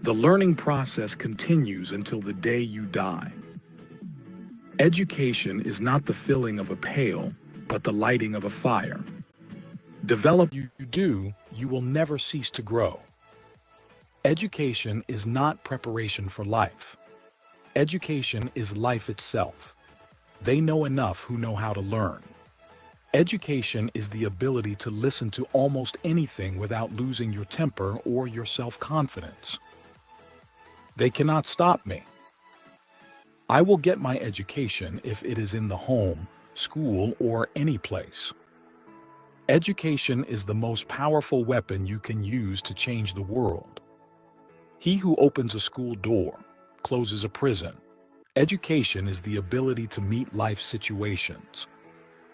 The learning process continues until the day you die. Education is not the filling of a pail, but the lighting of a fire. Develop you do, you will never cease to grow. Education is not preparation for life. Education is life itself. They know enough who know how to learn. Education is the ability to listen to almost anything without losing your temper or your self-confidence. They cannot stop me. I will get my education if it is in the home, school, or any place. Education is the most powerful weapon you can use to change the world. He who opens a school door closes a prison. Education is the ability to meet life situations.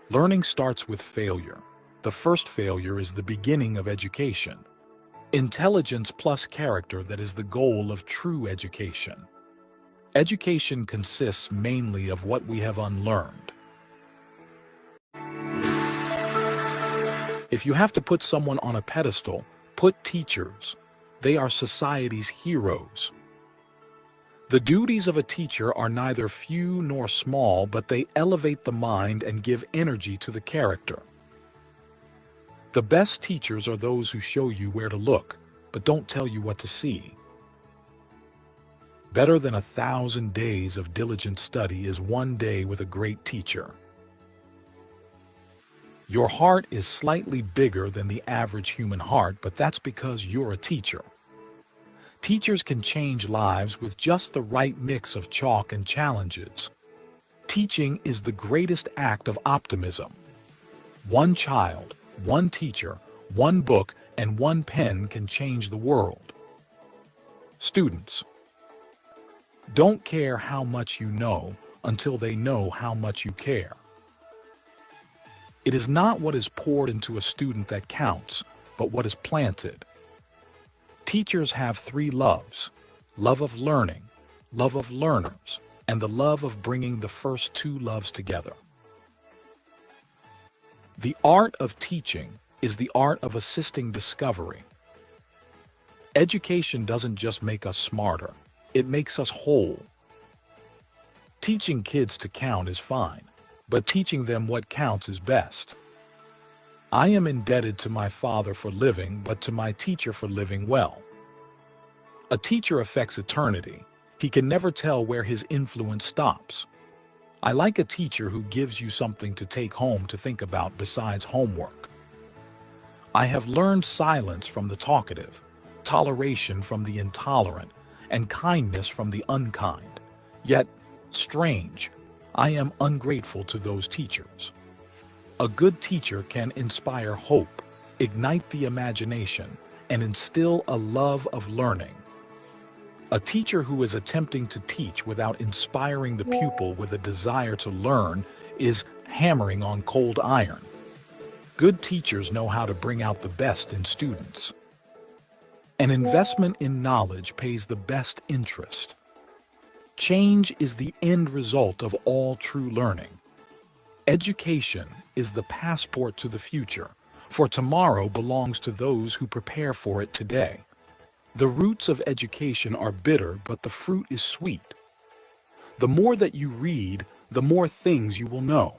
Learning starts with failure. The first failure is the beginning of education. Intelligence plus character, that is the goal of true education. Education consists mainly of what we have unlearned. If you have to put someone on a pedestal, put teachers. They are society's heroes. The duties of a teacher are neither few nor small, but they elevate the mind and give energy to the character. The best teachers are those who show you where to look, but don't tell you what to see. Better than 1,000 days of diligent study is one day with a great teacher. Your heart is slightly bigger than the average human heart, but that's because you're a teacher. Teachers can change lives with just the right mix of chalk and challenges. Teaching is the greatest act of optimism. One child, one teacher, one book, and one pen can change the world. Students, don't care how much you know until they know how much you care. It is not what is poured into a student that counts, but what is planted. Teachers have three loves: love of learning, love of learners, and the love of bringing the first two loves together. The art of teaching is the art of assisting discovery. Education doesn't just make us smarter, it makes us whole. Teaching kids to count is fine, but teaching them what counts is best. I am indebted to my father for living, but to my teacher for living well. A teacher affects eternity. He can never tell where his influence stops. I like a teacher who gives you something to take home to think about besides homework. I have learned silence from the talkative, toleration from the intolerant, and kindness from the unkind. Yet, strange, I am ungrateful to those teachers. A good teacher can inspire hope, ignite the imagination, and instill a love of learning. A teacher who is attempting to teach without inspiring the pupil with a desire to learn is hammering on cold iron. Good teachers know how to bring out the best in students. An investment in knowledge pays the best interest. Change is the end result of all true learning. Education is the passport to the future, for tomorrow belongs to those who prepare for it today. The roots of education are bitter, but the fruit is sweet. The more that you read, the more things you will know.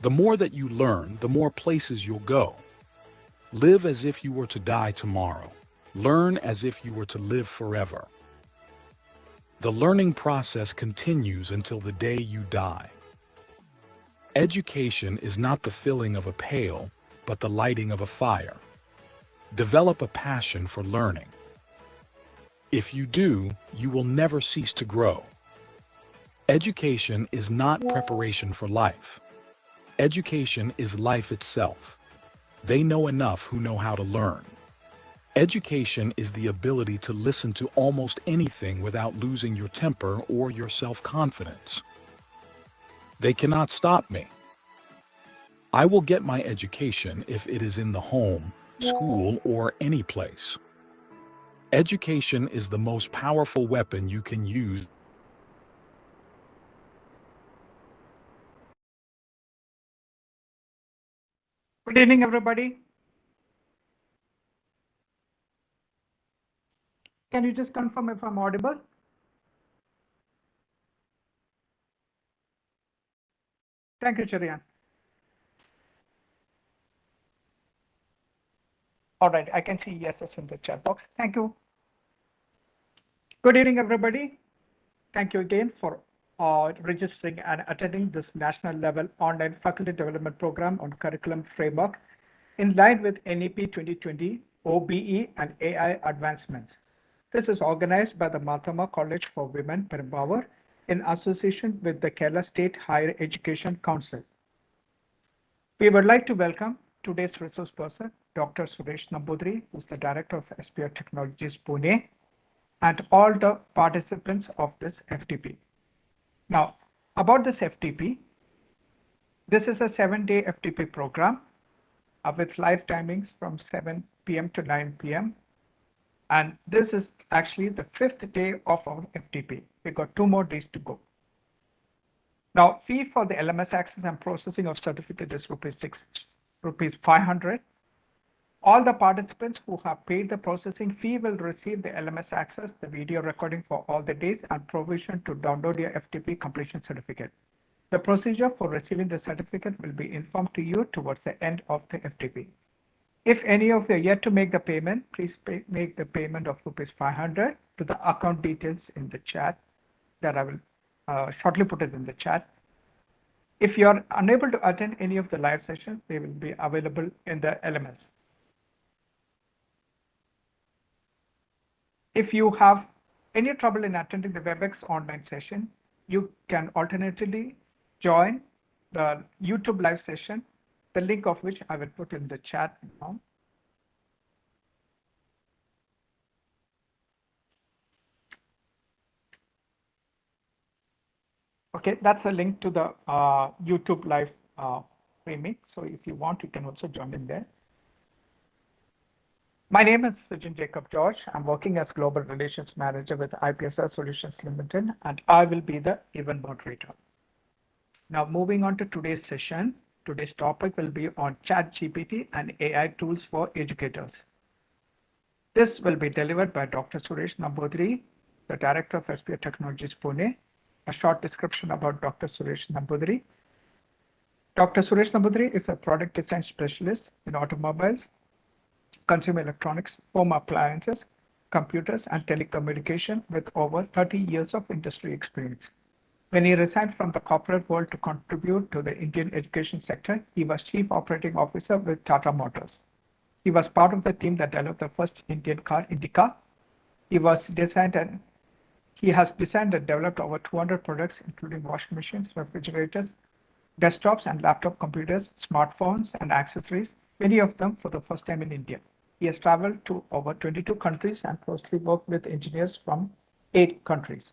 The more that you learn, the more places you'll go. Live as if you were to die tomorrow. Learn as if you were to live forever. The learning process continues until the day you die. Education is not the filling of a pail, but the lighting of a fire. Develop a passion for learning. If you do, you will never cease to grow. Education is not preparation for life. Education is life itself. They know enough who know how to learn. Education is the ability to listen to almost anything without losing your temper or your self-confidence. They cannot stop me. I will get my education if it is in the home, school, or any place. Education is the most powerful weapon you can use. Good evening, everybody. Can you just confirm if I'm audible? Thank you, Cherian. All right, I can see yeses in the chat box. Thank you. Good evening, everybody. Thank you again for registering and attending this national level online faculty development program on curriculum framework in line with NEP 2020, OBE and AI Advancements. This is organized by the Mar Thoma College for Women, Perumbavoor, in association with the Kerala State Higher Education Council. We would like to welcome today's resource person, Dr. Suresh Nambudri, who is the Director of SPR Technologies, Pune, and all the participants of this FTP. Now, about this FTP, this is a 7-day FTP program with live timings from 7 p.m. to 9 p.m. And this is actually the 5th day of our FTP. We got 2 more days to go. Now, fee for the LMS access and processing of certificate is rupees 500. All the participants who have paid the processing fee will receive the LMS access, the video recording for all the days, and provision to download your FTP completion certificate. The procedure for receiving the certificate will be informed to you towards the end of the FTP. If any of you are yet to make the payment, please make the payment of rupees 500 to the account details in the chat that I will shortly put it in the chat. If you are unable to attend any of the live sessions, they will be available in the LMS. If you have any trouble in attending the WebEx online session, you can alternatively join the YouTube live session, the link of which I will put in the chat now. Okay, that's a link to the YouTube live streaming. So if you want, you can also join in there. My name is Sujin Jacob George. I'm working as Global Relations Manager with IPSR Solutions Limited, and I will be the event moderator. Now, moving on to today's session. Today's topic will be on ChatGPT and AI tools for educators. This will be delivered by Dr. Suresh Nambudri, the Director of SPR Technologies, Pune. A short description about Dr. Suresh Nambudri. Dr. Suresh Nambudri is a product design specialist in automobiles, consumer electronics, home appliances, computers, and telecommunication with over 30 years of industry experience. When he resigned from the corporate world to contribute to the Indian education sector, he was Chief Operating Officer with Tata Motors. He was part of the team that developed the first Indian car, Indica. He has designed and developed over 200 products, including washing machines, refrigerators, desktops and laptop computers, smartphones, and accessories, many of them for the first time in India. He has traveled to over 22 countries and closely worked with engineers from 8 countries.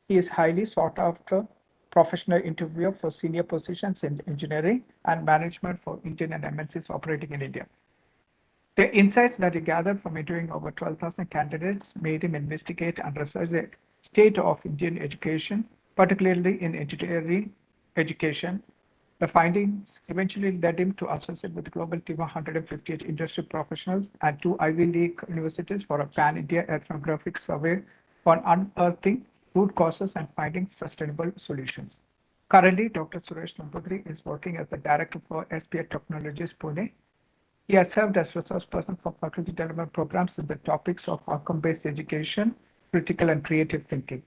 He is highly sought after professional interviewer for senior positions in engineering and management for Indian and MNCs operating in India. The insights that he gathered from interviewing over 12,000 candidates made him investigate and research the state of Indian education, particularly in engineering education. The findings eventually led him to associate with the global team of 158 industry professionals and 2 Ivy League universities for a pan-India ethnographic survey on unearthing root causes and finding sustainable solutions. Currently, Dr. Suresh Nambudri is working as the Director for SPR Technologies, Pune. He has served as resource person for faculty development programs in the topics of outcome-based education, critical and creative thinking,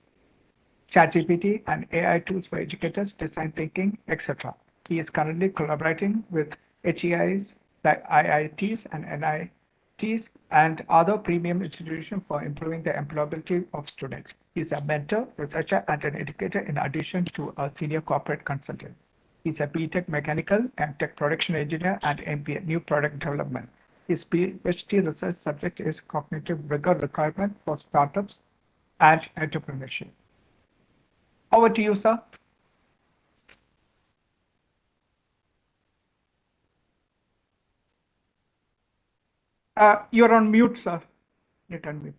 ChatGPT and AI tools for educators, design thinking, etc. He is currently collaborating with HEIs, like IITs and NITs and other premium institutions for improving the employability of students. He is a mentor, researcher, and an educator in addition to a senior corporate consultant. He is a BTech Mechanical, MTech Production Engineer, and MBA New Product Development. His PhD research subject is cognitive rigor requirement for startups and entrepreneurship. Over to you, sir. You're on mute, sir. You can mute.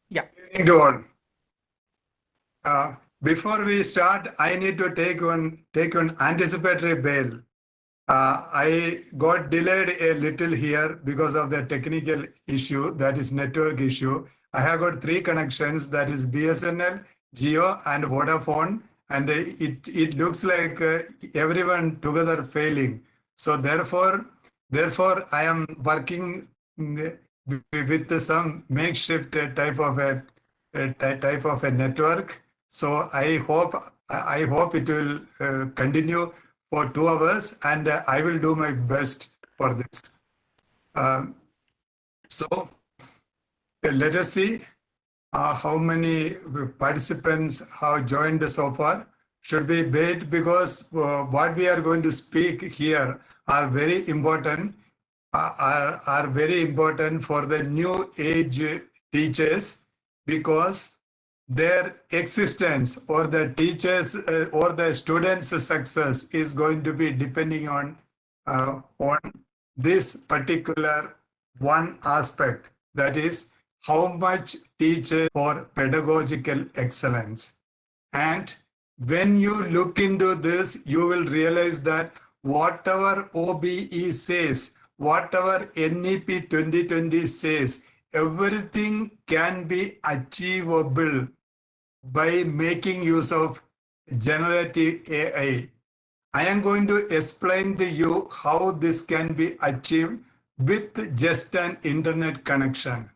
Yeah. Good evening to all. Before we start, I need to take one anticipatory bail. I got delayed a little here because of the technical issue, that is network issue. I have got three connections, that is BSNL, Geo, and Vodafone, and it looks like everyone together failing. So therefore, I am working with some makeshift type of a network. So I hope it will continue for 2 hours, and I will do my best for this. So let us see how many participants have joined so far. Should we wait, because what we are going to speak here are very important, are very important for the new age teachers, because their existence or the teachers or the students' success is going to be depending on this particular one aspect, that is how much teachers for pedagogical excellence. And when you look into this, you will realize that whatever OBE says, whatever NEP 2020 says, everything can be achievable by making use of generative AI. I am going to explain to you how this can be achieved with just an internet connection.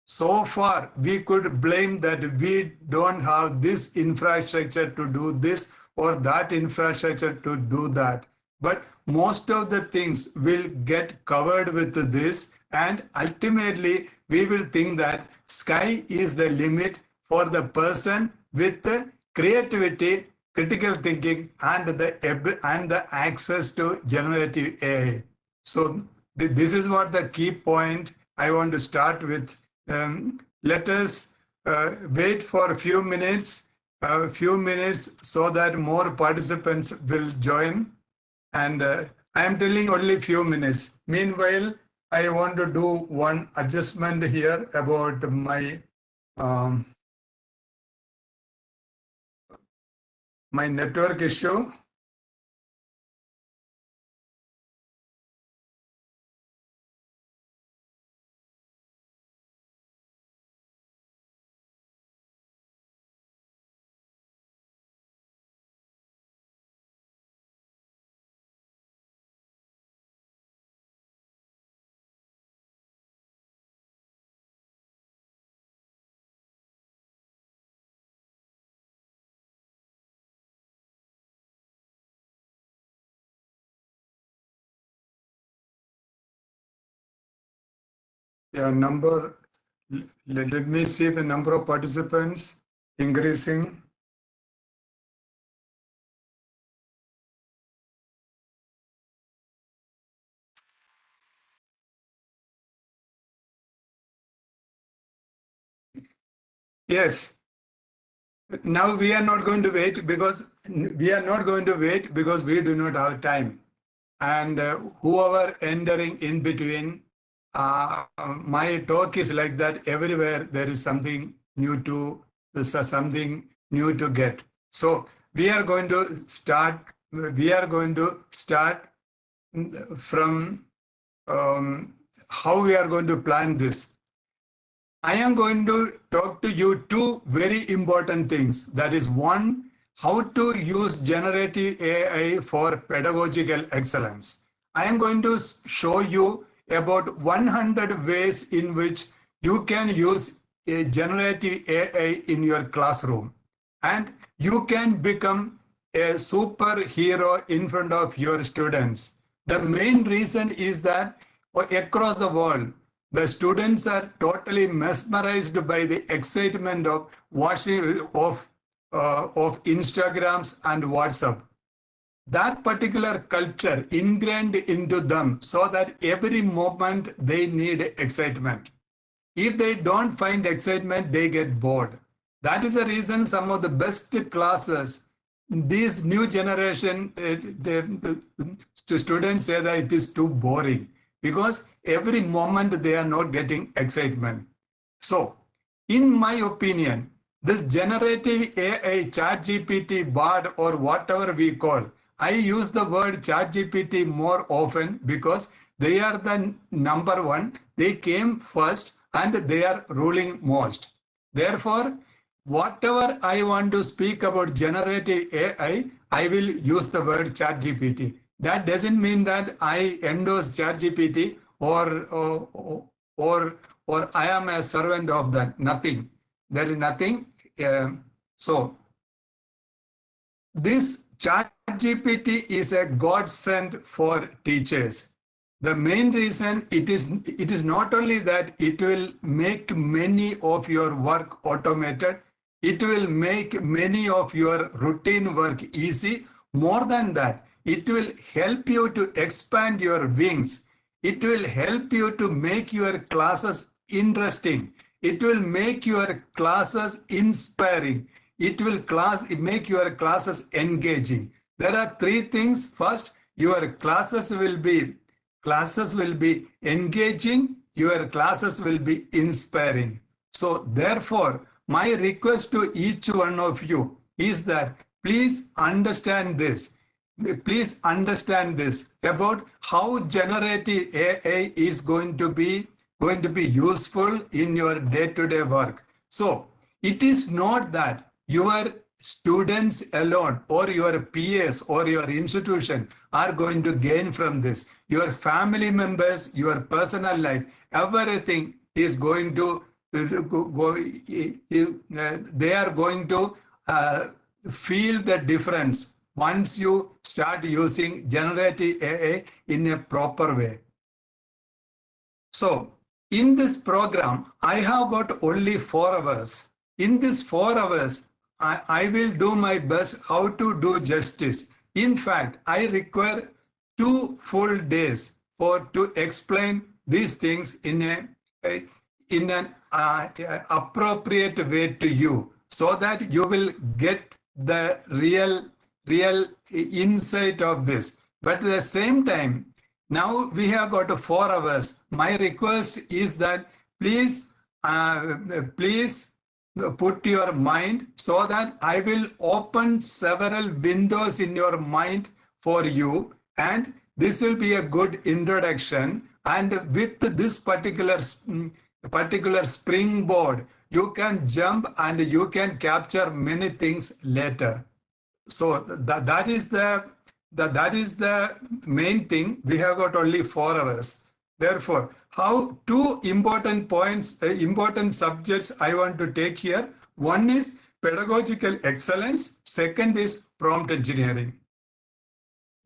So far, we could blame that we don't have this infrastructure to do this or that infrastructure to do that. But most of the things will get covered with this, and ultimately we will think that sky is the limit for the person with the creativity, critical thinking, and the access to generative AI. So this is what the key point I want to start with. Let us wait for a few minutes so that more participants will join. And I am telling only few minutes. Meanwhile, I want to do one adjustment here about my network issue. Yeah, let me see the number of participants increasing. Yes. Now we are not going to wait because we do not have time. And whoever entering in between, my talk is like that. Everywhere there is something new to get. So we are going to start. We are going to start from how we are going to plan this. I am going to talk to you two very important things. That is, one, how to use generative AI for pedagogical excellence. I am going to show you about 100 ways in which you can use a generative AI in your classroom, and you can become a superhero in front of your students. The main reason is that across the world, the students are totally mesmerized by the excitement of watching of Instagrams and WhatsApp. That particular culture ingrained into them, so that every moment they need excitement. If they don't find excitement, they get bored. That is the reason some of the best classes, these new generation students say that it is too boring, because every moment they are not getting excitement. So, in my opinion, this generative AI, ChatGPT, Bard, or whatever we call, I use the word ChatGPT more often because they are the number one. They came first and they are ruling most. Therefore, whatever I want to speak about generative AI, I will use the word ChatGPT. That doesn't mean that I endorse ChatGPT or I am a servant of that. Nothing. There is nothing. So this ChatGPT is a godsend for teachers. The main reason it is not only that it will make many of your work automated, it will make many of your routine work easy. More than that, it will help you to expand your wings. It will help you to make your classes interesting. It will make your classes inspiring. It will make your classes engaging. There are three things. First, your classes will be engaging, your classes will be inspiring. So therefore, my request to each one of you is that please understand this. Please understand this about how generative AI is going to be useful in your day-to-day work. So it is not that your students alone or your peers or your institution are going to gain from this. Your family members, your personal life, everything is going to they are going to feel the difference once you start using generative AI in a proper way. So in this program, I have got only 4 hours. In these 4 hours, I will do my best how to do justice. In fact, I require 2 full days to explain these things in an appropriate way to you, so that you will get the real insight of this. But at the same time, now we have got 4 hours. My request is that please put your mind, so that I will open several windows in your mind for you, and this will be a good introduction. And with this particular springboard, you can jump and you can capture many things later. So that is the main thing. We have got only 4 hours. Therefore, how 2 important points, important subjects I want to take here. One is pedagogical excellence. Second is prompt engineering.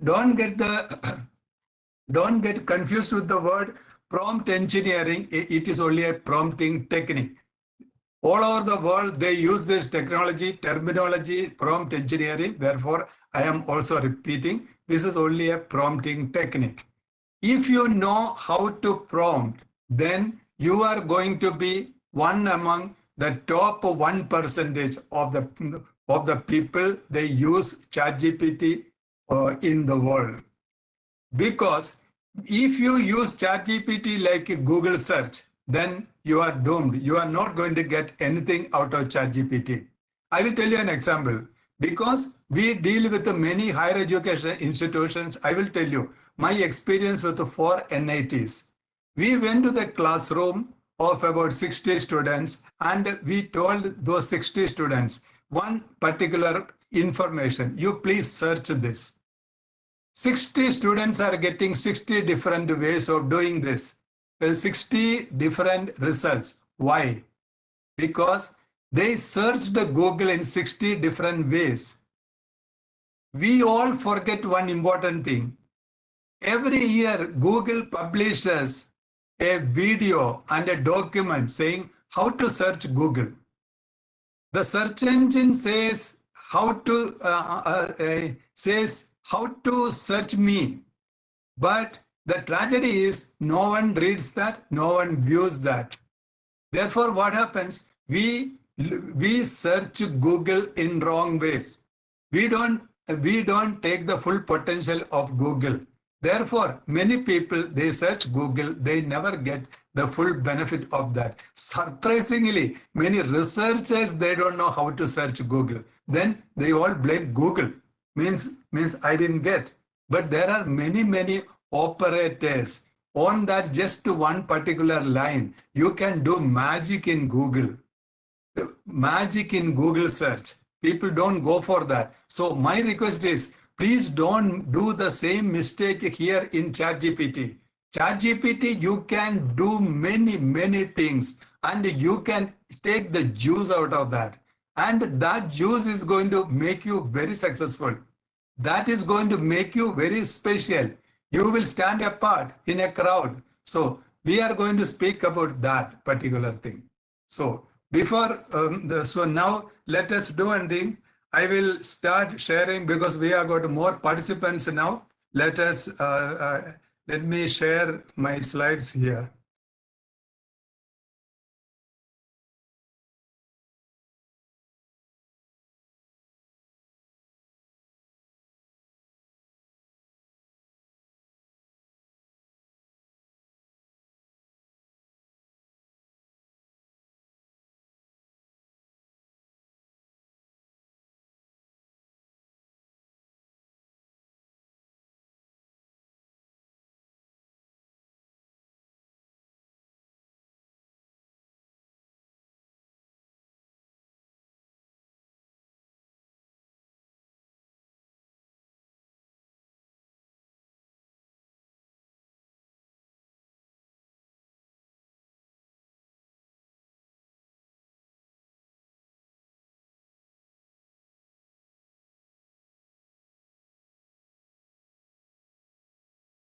Don't get confused with the word prompt engineering. It is only a prompting technique. All over the world, they use this terminology, prompt engineering. Therefore, I am also repeating, this is only a prompting technique. If you know how to prompt, then you are going to be one among the top 1% of the people they use ChatGPT in the world. Because if you use ChatGPT like a Google search, then you are doomed. You are not going to get anything out of ChatGPT. I will tell you an example. Because we deal with many higher education institutions, I will tell you my experience with the 4 NITs. We went to the classroom of about 60 students, and we told those 60 students one particular information. You please search this. 60 students are getting 60 different ways of doing this. 60 different results. Why? Because they searched Google in 60 different ways. We all forget one important thing. Every year, Google publishes a video and a document saying how to search Google. The search engine says how to search me, but the tragedy is no one reads that, no one views that. Therefore, what happens? We search Google in wrong ways. We don't take the full potential of Google. Therefore, many people, they search Google, they never get the full benefit of that. Surprisingly, many researchers, they don't know how to search Google. Then they all blame Google. means I didn't get. But there are many operators on that just one particular line. You can do magic in Google. Magic in Google search. People don't go for that. So my request is, please don't do the same mistake here in ChatGPT. ChatGPT, you can do many things and you can take the juice out of that. And that juice is going to make you very successful. That is going to make you very special. You will stand apart in a crowd. So we are going to speak about that particular thing. So before, so now let us do one thing. I will start sharing because we have got more participants now. Let us, let me share my slides here.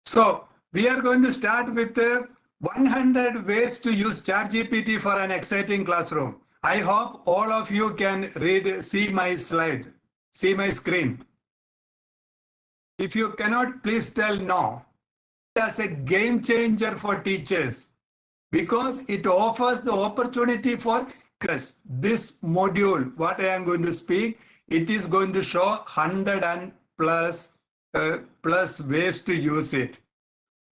So we are going to start with 100 ways to use ChatGPT for an exciting classroom. I hope all of you can see my slide, see my screen. If you cannot, please tell no. As a game changer for teachers because it offers the opportunity for this module, what I am going to speak, it is going to show 100 and plus ways to use it.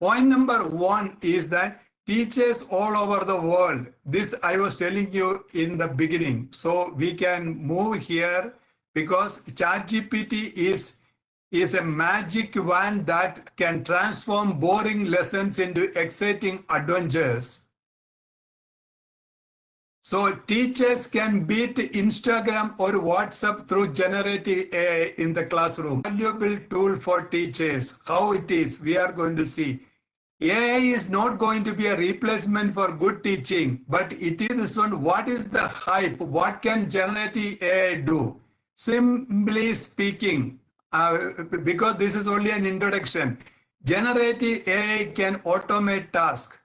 Point number one is that teachers all over the world, this I was telling you in the beginning, so we can move here because ChatGPT is a magic wand that can transform boring lessons into exciting adventures. So teachers can beat Instagram or WhatsApp through generative AI in the classroom. Valuable tool for teachers. How it is, we are going to see. AI is not going to be a replacement for good teaching, but it is this one. What is the hype? What can generative AI do? Simply speaking, because this is only an introduction, generative AI can automate tasks.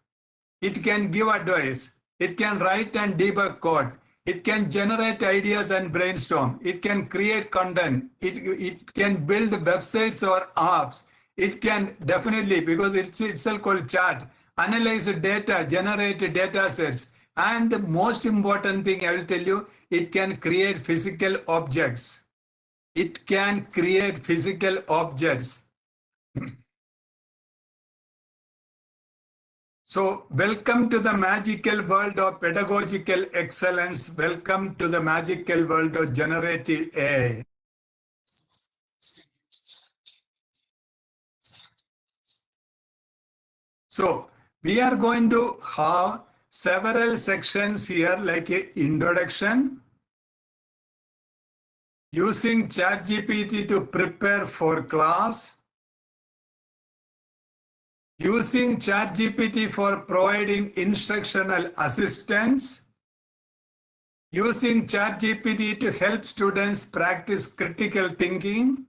It can give advice. It can write and debug code. It can generate ideas and brainstorm. It can create content. It can build websites or apps. It can definitely, because it's itself called chat, analyze data, generate data sets. And the most important thing I will tell you, it can create physical objects. It can create physical objects. So welcome to the magical world of pedagogical excellence. Welcome to the magical world of generative AI. So we are going to have several sections here like an introduction, using ChatGPT to prepare for class, using ChatGPT for providing instructional assistance, using ChatGPT to help students practice critical thinking,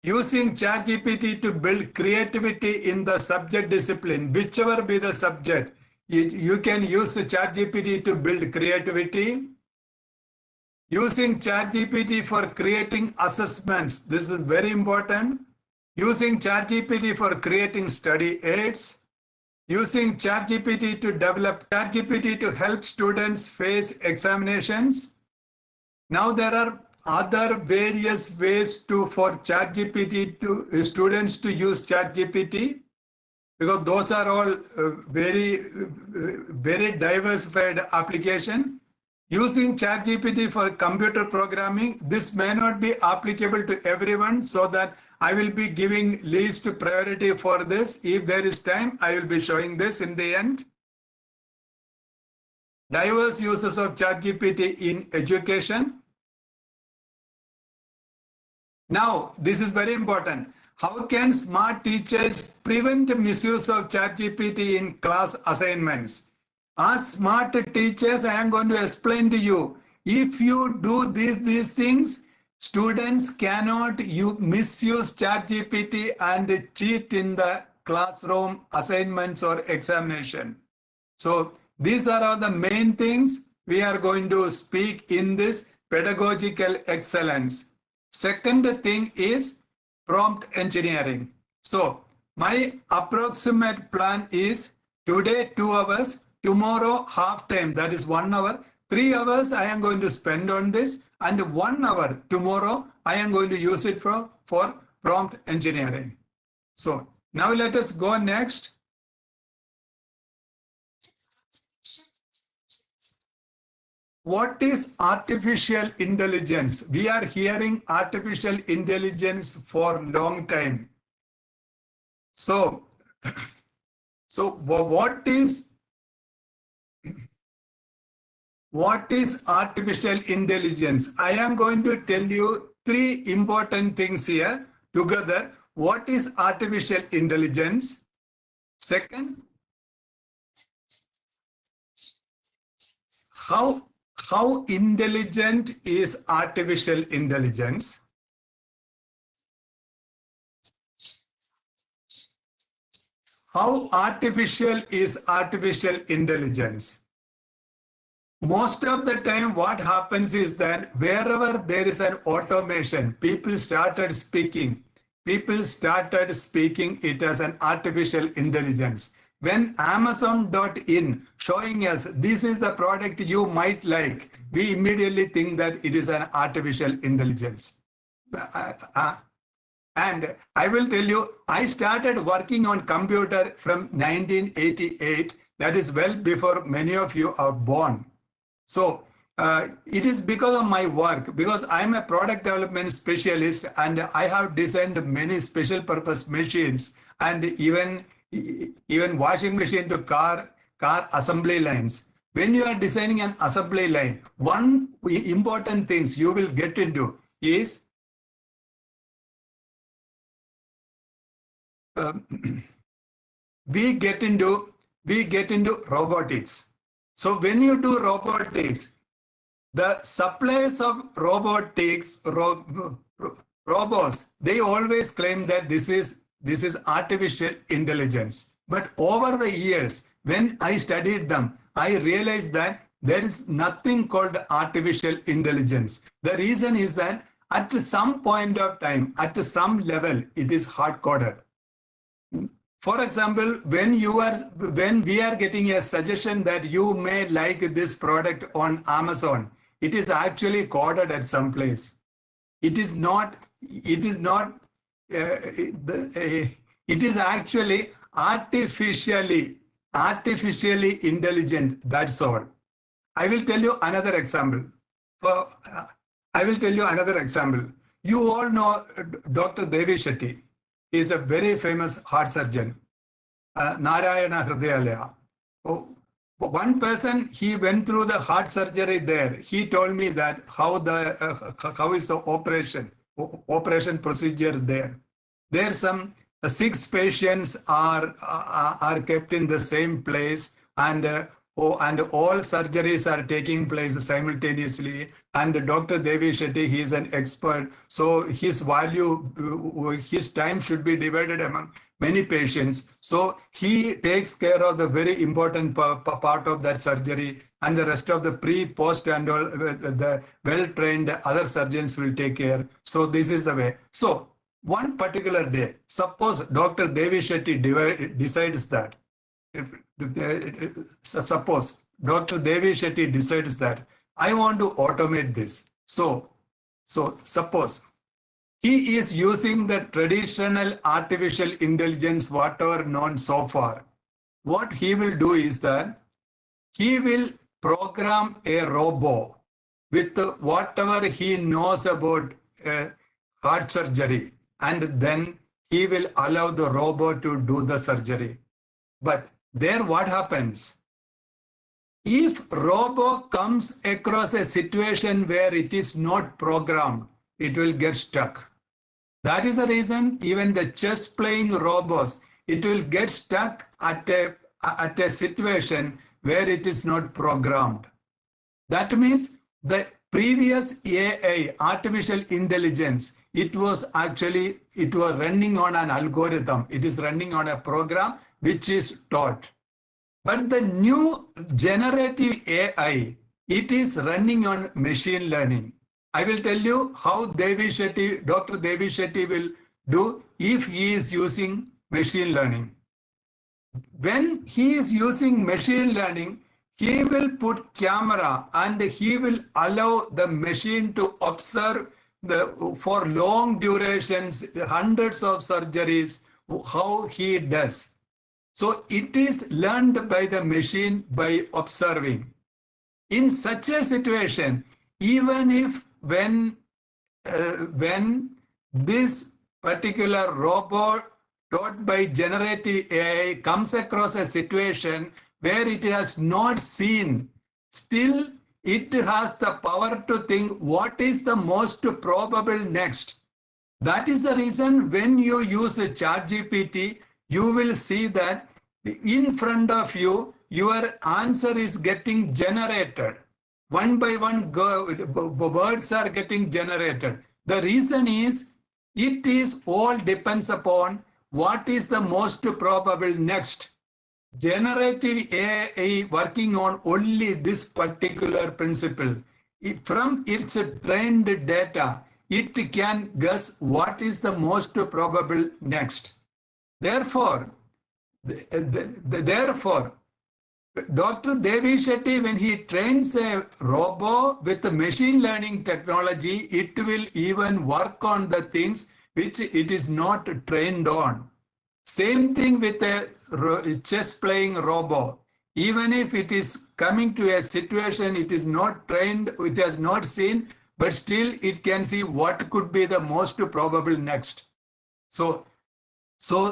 using ChatGPT to build creativity in the subject discipline, whichever be the subject, you can use ChatGPT to build creativity, using ChatGPT for creating assessments. This is very important. Using ChatGPT for creating study aids, using ChatGPT to develop ChatGPT to help students face examinations. Now there are other various ways for ChatGPT to students to use ChatGPT, because those are all very diversified application. using ChatGPT for computer programming, this may not be applicable to everyone, so that I will be giving least priority for this. If there is time, I will be showing this in the end. Diverse uses of ChatGPT in education. Now, this is very important. How can smart teachers prevent misuse of ChatGPT in class assignments? As smart teachers, I am going to explain to you. If you do these things, students cannot misuse ChatGPT and cheat in the classroom assignments or examination. So these are all the main things we are going to speak in this pedagogical excellence. Second thing is prompt engineering. So my approximate plan is today 2 hours, tomorrow half time, that is 1 hour. 3 hours I am going to spend on this, and 1 hour tomorrow I am going to use it for prompt engineering. So now let us go next. What is artificial intelligence? We are hearing artificial intelligence for a long time. So what is artificial intelligence? I am going to tell you 3 important things here together. What is artificial intelligence? Second, how intelligent is artificial intelligence? How artificial is artificial intelligence? Most of the time, what happens is that wherever there is an automation, people started speaking it as an artificial intelligence. When Amazon.in showing us this is the product you might like, we immediately think that it is an artificial intelligence. And I will tell you, I started working on computer from 1988. That is well before many of you are born. So it is because of my work, because I'm a product development specialist and I have designed many special purpose machines and even washing machine to car assembly lines. When you are designing an assembly line, one important things you will get into is we get into robotics. So when you do robotics, the suppliers of robotics, robots, they always claim that this is artificial intelligence. But over the years, when I studied them, I realized that there is nothing called artificial intelligence. The reason is that at some point of time, at some level, it is hard-coded. For example, when we are getting a suggestion that you may like this product on Amazon, it is actually coded at some place. It is actually artificially intelligent. That's all. I will tell you another example. You all know Dr. Devi Shetty. He is a very famous heart surgeon, Narayana Hridayalaya. One person, he went through the heart surgery there. He told me that how is the operation procedure there. There some 6 patients are kept in the same place, and all surgeries are taking place simultaneously. And Dr. Devi Shetty, he is an expert. So his time should be divided among many patients. So he takes care of the very important part of that surgery, and the rest of the post and all, the well-trained other surgeons will take care. So this is the way. So one particular day, suppose Dr. Devi Shetty decides that, suppose Dr. Devi Shetty decides that I want to automate this. So suppose he is using the traditional artificial intelligence, whatever known so far. What he will do is that he will program a robot with whatever he knows about heart surgery, and then he will allow the robot to do the surgery. But there what happens? If robot comes across a situation where it is not programmed, it will get stuck. That is the reason even the chess playing robots, it will get stuck at a situation where it is not programmed. That means the previous AI, artificial intelligence, it was running on an algorithm. It is running on a program which is taught. But the new generative AI, it is running on machine learning. I will tell you how Dr. Devi Shetty will do if he is using machine learning. When he is using machine learning, he will put camera and he will allow the machine to observe for long durations, hundreds of surgeries, how he does. So it is learned by the machine by observing. In such a situation, even if when this particular robot taught by generative AI comes across a situation where it has not seen, still it has the power to think what is the most probable next. That is the reason when you use a ChatGPT, you will see that in front of you, your answer is getting generated. One by one, words are getting generated. The reason is, it is all depends upon what is the most probable next. Generative AI working on only this particular principle. From its trained data, it can guess what is the most probable next. Therefore, Dr. Devi Shetty, when he trains a robot with the machine learning technology, it will even work on the things which it is not trained on. Same thing with a chess playing robot. Even if it is coming to a situation it is not trained, it has not seen, but still it can see what could be the most probable next. So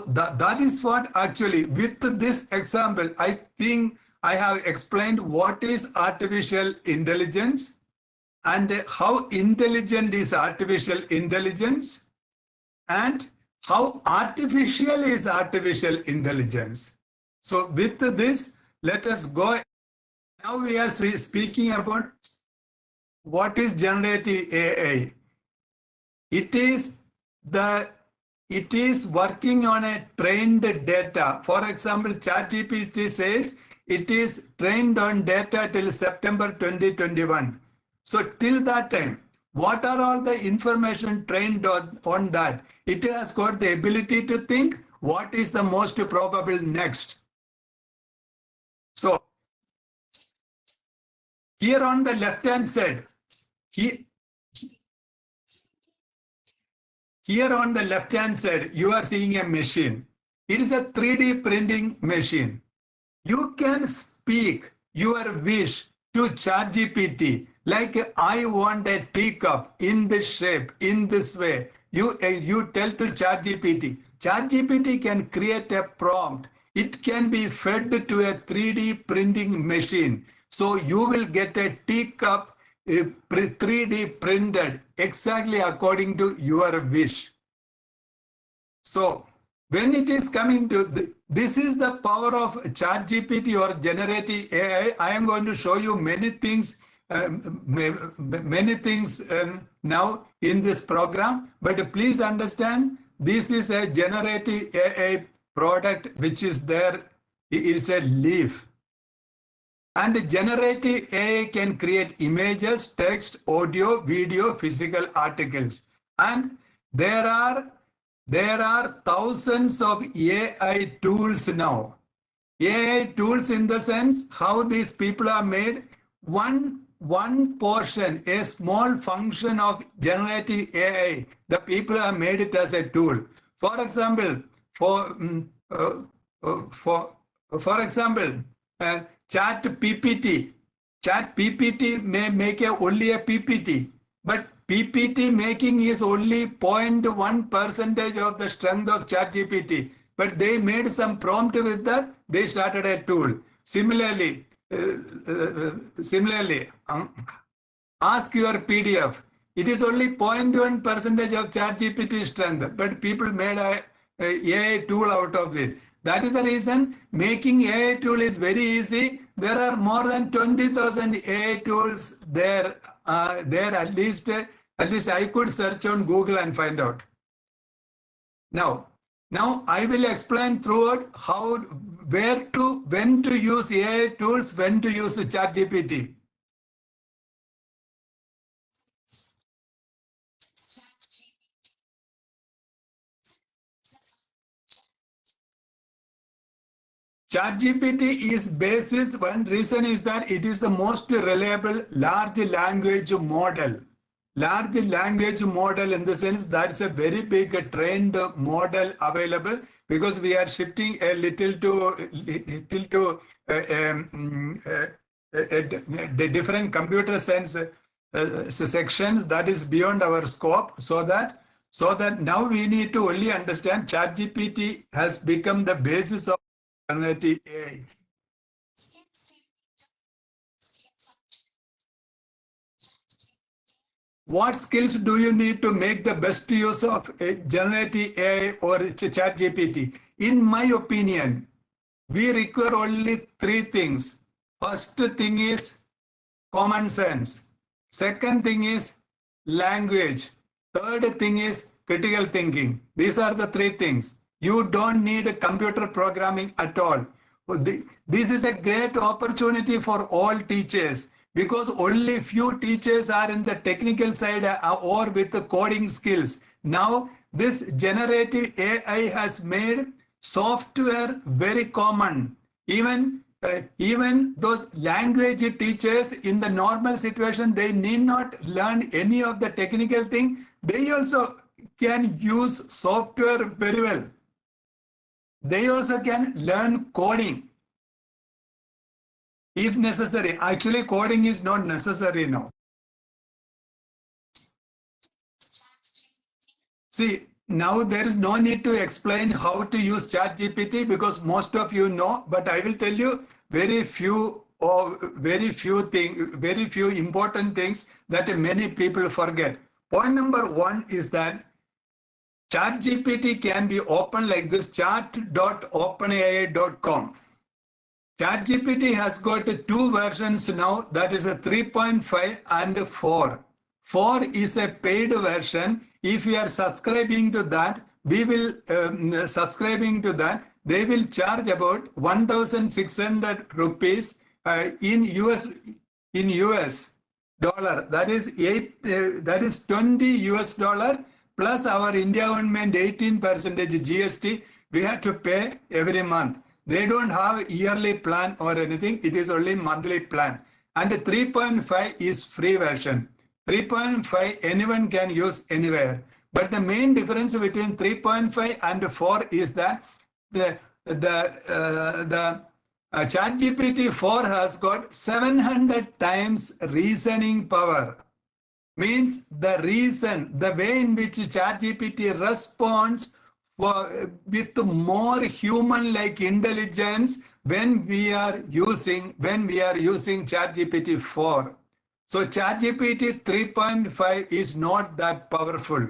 that is what actually, with this example, I think I have explained what is artificial intelligence and how intelligent is artificial intelligence and how artificial is artificial intelligence. So with this, let us go. Now we are speaking about what is generative AI. It is working on a trained data. For example, ChatGPT says it is trained on data till September 2021. So till that time, what are all the information trained on that? It has got the ability to think what is the most probable next. So here on the left-hand side, here on the left-hand side, you are seeing a machine. It is a 3D printing machine. You can speak your wish to ChatGPT, like I want a teacup in this shape, in this way. You tell to ChatGPT. ChatGPT can create a prompt. It can be fed to a 3D printing machine. So you will get a teacup 3D printed exactly according to your wish. So when it is coming to this is the power of ChatGPT or generative AI. I am going to show you many things now in this program, but please understand this is a generative AI product which is there. It's a leaf. And the generative AI can create images, text, audio, video, physical articles. And there are thousands of AI tools now. AI tools in the sense how these people are made. One portion, a small function of generative AI, the people have made it as a tool. For example, ChatGPT. Chat PPT may make only a PPT, but PPT making is only 0.1% of the strength of ChatGPT. But they made some prompt with that, they started a tool. Similarly, ask your PDF. It is only 0.1% of ChatGPT strength, but people made a AI tool out of it. That is the reason making AI tool is very easy. There are more than 20,000 AI tools there. At least I could search on Google and find out. Now I will explain throughout when to use AI tools, when to use ChatGPT. ChatGPT is basis. One reason is that it is the most reliable large language model. Large language model in the sense that it's a very big trained model available, because we are shifting a little to different computer science sections that is beyond our scope, so that now we need to only understand ChatGPT has become the basis of generative AI. What skills do you need to make the best use of generative AI or ChatGPT? In my opinion, we require only three things. First thing is common sense. Second thing is language. Third thing is critical thinking. These are the three things. You don't need computer programming at all. This is a great opportunity for all teachers, because only few teachers are in the technical side or with the coding skills. Now, this generative AI has made software very common. Even those language teachers in the normal situation, they need not learn any of the technical thing. They also can use software very well. They also can learn coding if necessary. Actually, coding is not necessary now. See, now there is no need to explain how to use ChatGPT, because most of you know, but I will tell you very few important things that many people forget. Point number one is that ChatGPT can be opened like this, chat.openai.com. ChatGPT has got two versions now, that is a 3.5 and 4. 4 is a paid version. If you are subscribing to that, they will charge about 1,600 rupees in US dollar. That is 20 US dollar plus our India government 18% GST we have to pay every month. They don't have yearly plan or anything. It is only monthly plan. And the 3.5 is free version. 3.5 anyone can use anywhere. But the main difference between 3.5 and 4 is that the ChatGPT 4 has got 700 times reasoning power. Means the way in which ChatGPT responds with more human-like intelligence when we are using ChatGPT 4. So ChatGPT 3.5 is not that powerful.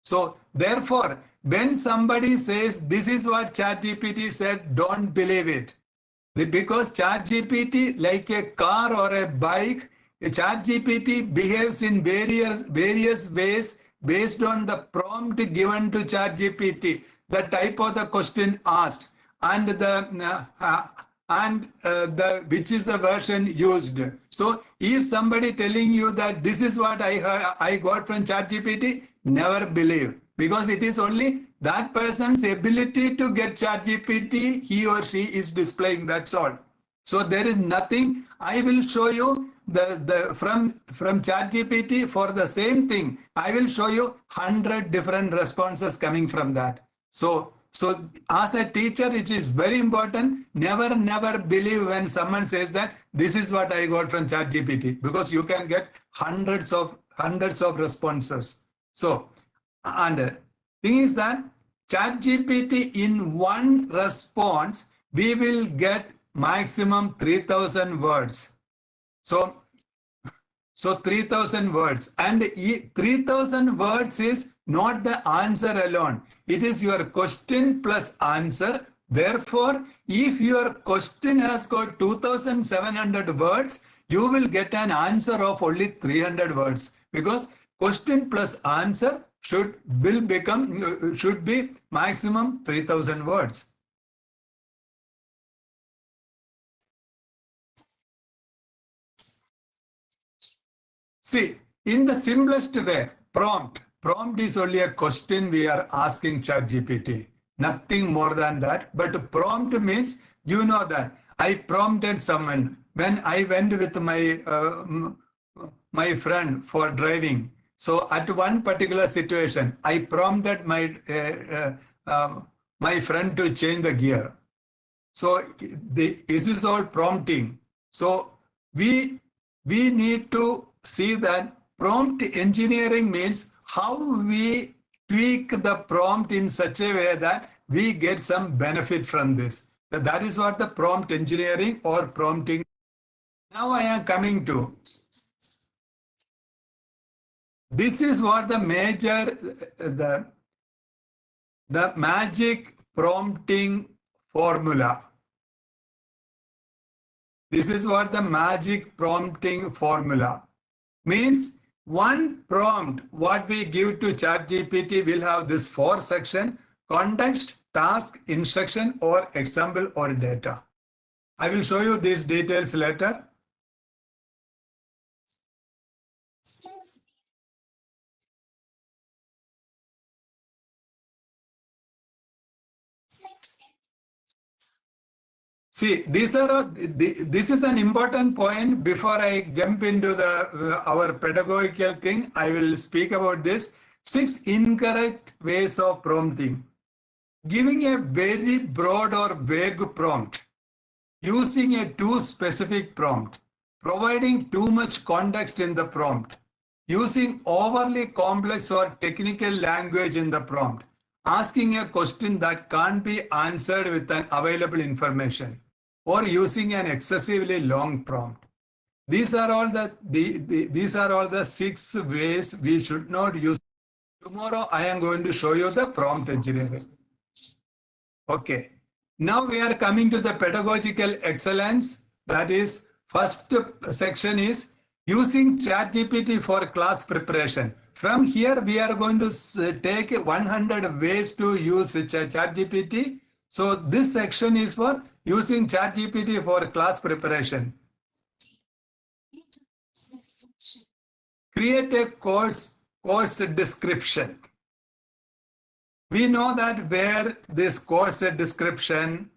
So therefore, when somebody says this is what ChatGPT said, don't believe it. Because ChatGPT, like a car or a bike, ChatGPT behaves in various ways based on the prompt given to ChatGPT, the type of the question asked, and which is the version used. So if somebody telling you that this is what I got from ChatGPT, never believe, because it is only that person's ability to get ChatGPT he or she is displaying, that's all. So there is nothing. I will show you from ChatGPT for the same thing. I will show you 100 different responses coming from that. So So as a teacher, it is very important. Never believe when someone says that this is what I got from ChatGPT, because you can get hundreds of responses. So, and thing is that ChatGPT in one response, we will get maximum 3,000 words. So 3,000 words, and 3,000 words is not the answer alone. It is your question plus answer. Therefore, if your question has got 2,700 words, you will get an answer of only 300 words, because question plus answer should be maximum 3,000 words. See, in the simplest way, prompt. Prompt is only a question we are asking ChatGPT. Nothing more than that. But prompt means, you know that I prompted someone when I went with my friend for driving. So at one particular situation, I prompted my friend to change the gear. So this is all prompting. So we need to see that prompt engineering means how we tweak the prompt in such a way that we get some benefit from this. That is what the prompt engineering or prompting. Now I am coming to, this is what the major, the magic prompting formula. This is what the magic prompting formula means. One prompt, what we give to ChatGPT, will have this 4 section: context, task, instruction, or example, or data. I will show you these details later. See, this is an important point. Before I jump into our pedagogical thing, I will speak about this. 6 incorrect ways of prompting. Giving a very broad or vague prompt, using a too specific prompt, providing too much context in the prompt, using overly complex or technical language in the prompt, asking a question that can't be answered with an available information, or using an excessively long prompt. These are all the 6 ways we should not use. Tomorrow I am going to show you the prompt engineering. Okay. Now we are coming to the pedagogical excellence. That is, first section is using ChatGPT for class preparation. From here, we are going to take 100 ways to use ChatGPT. So this section is for using ChatGPT for class preparation. Create a course description. We know that where this course description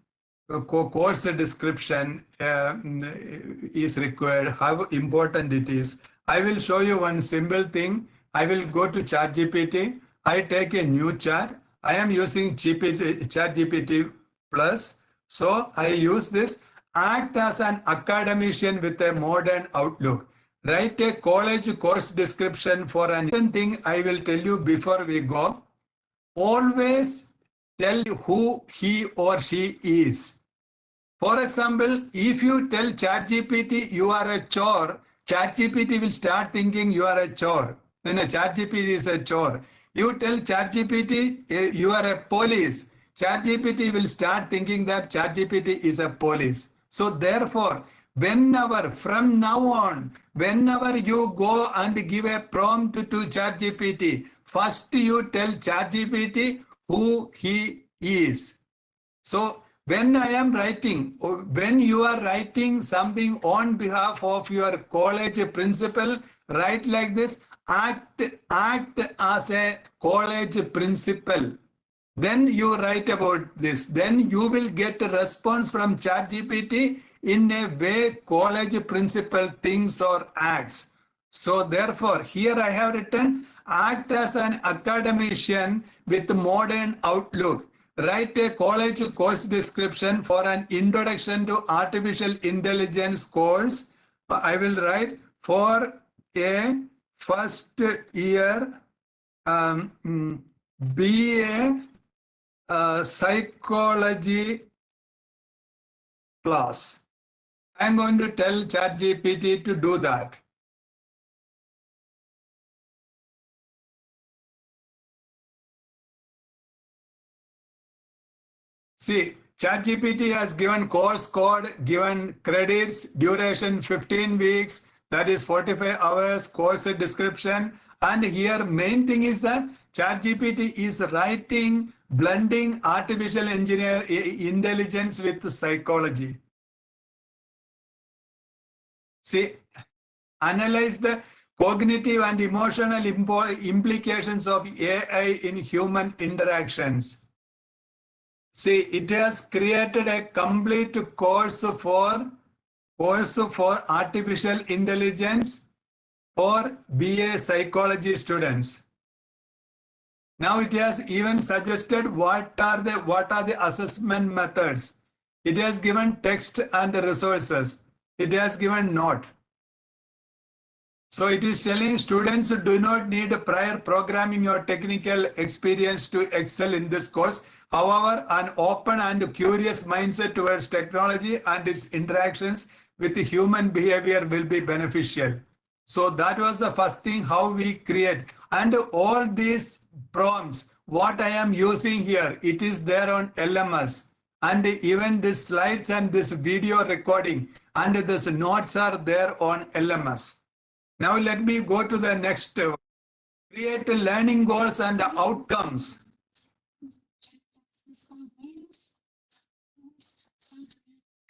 is required, how important it is. I will show you one simple thing. I will go to ChatGPT. I take a new chat. I am using ChatGPT Plus. So I use this. Act as an academician with a modern outlook. Write a college course description for an important thing I will tell you before we go. Always tell who he or she is. For example, if you tell ChatGPT you are a chore, ChatGPT will start thinking you are a chore. Then a ChatGPT is a chore. You tell ChatGPT you are a police, ChatGPT will start thinking that ChatGPT is a police. So therefore, from now on, whenever you go and give a prompt to ChatGPT, first you tell ChatGPT who he is. So when you are writing something on behalf of your college principal, write like this: act as a college principal. Then you write about this. Then you will get a response from ChatGPT in a way college principal thinks or acts. So therefore, here I have written, act as an academician with modern outlook. write a college course description for an introduction to artificial intelligence course. I will write for a first year BA psychology class. I'm going to tell ChatGPT to do that. See, ChatGPT has given course code, given credits, duration 15 weeks, that is 45 hours, course description. And here main thing is that ChatGPT is writing, blending artificial intelligence with psychology. See, analyze the cognitive and emotional implications of AI in human interactions. See, it has created a complete course for artificial intelligence for BA psychology students. Now it has even suggested what are the assessment methods. It has given text and resources. It has given note. So it is telling students do not need prior programming or technical experience to excel in this course. However, an open and curious mindset towards technology and its interactions with human behavior will be beneficial. So that was the first thing, how we create. And all these prompts, what I am using here, it is there on LMS. And even these slides and this video recording and these notes are there on LMS. Now let me go to the next. Create learning goals and outcomes.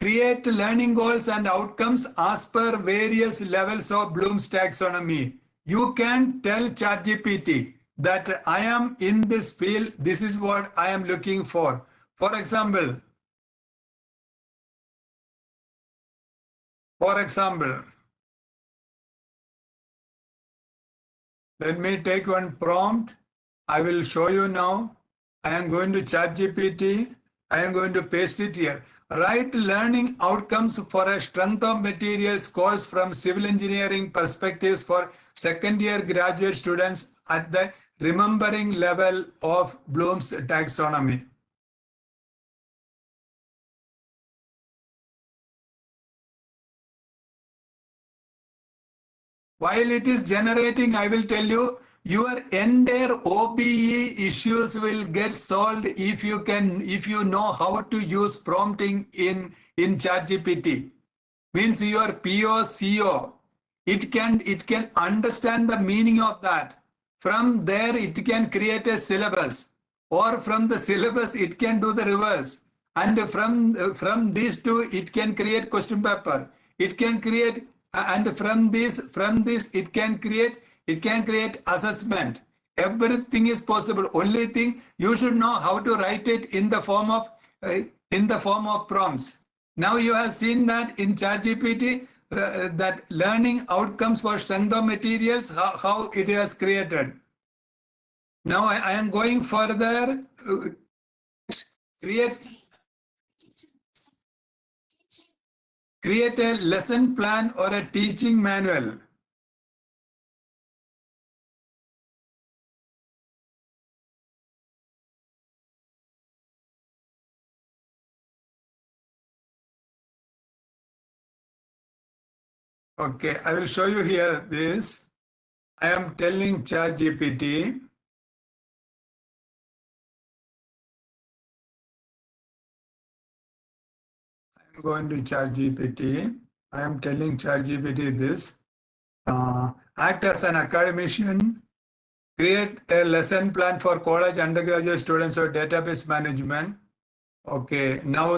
Create learning goals and outcomes as per various levels of Bloom's taxonomy. You can tell ChatGPT that I am in this field, this is what I am looking for. For example, let me take one prompt. I will show you now. I am going to ChatGPT. I am going to paste it here. Write learning outcomes for a strength of materials course from civil engineering perspectives for second year graduate students at the remembering level of Bloom's taxonomy. While it is generating, I will tell you, your entire OBE issues will get solved if you know how to use prompting in ChatGPT. Means your PO, CO, it can understand the meaning of that. From there, it can create a syllabus, or from the syllabus, it can do the reverse. And from these two, it can create question paper. It can create, and from this, it can create assessment. Everything is possible. Only thing, you should know how to write it in the form of prompts. Now you have seen that in ChatGPT, that learning outcomes for strength of materials, how it has created. Now I am going further. Create a lesson plan or a teaching manual. Okay, I will show you here this. I am telling ChatGPT. I'm going to ChatGPT. I am telling ChatGPT this. Act as an academician. Create a lesson plan for college undergraduate students or database management. Okay, now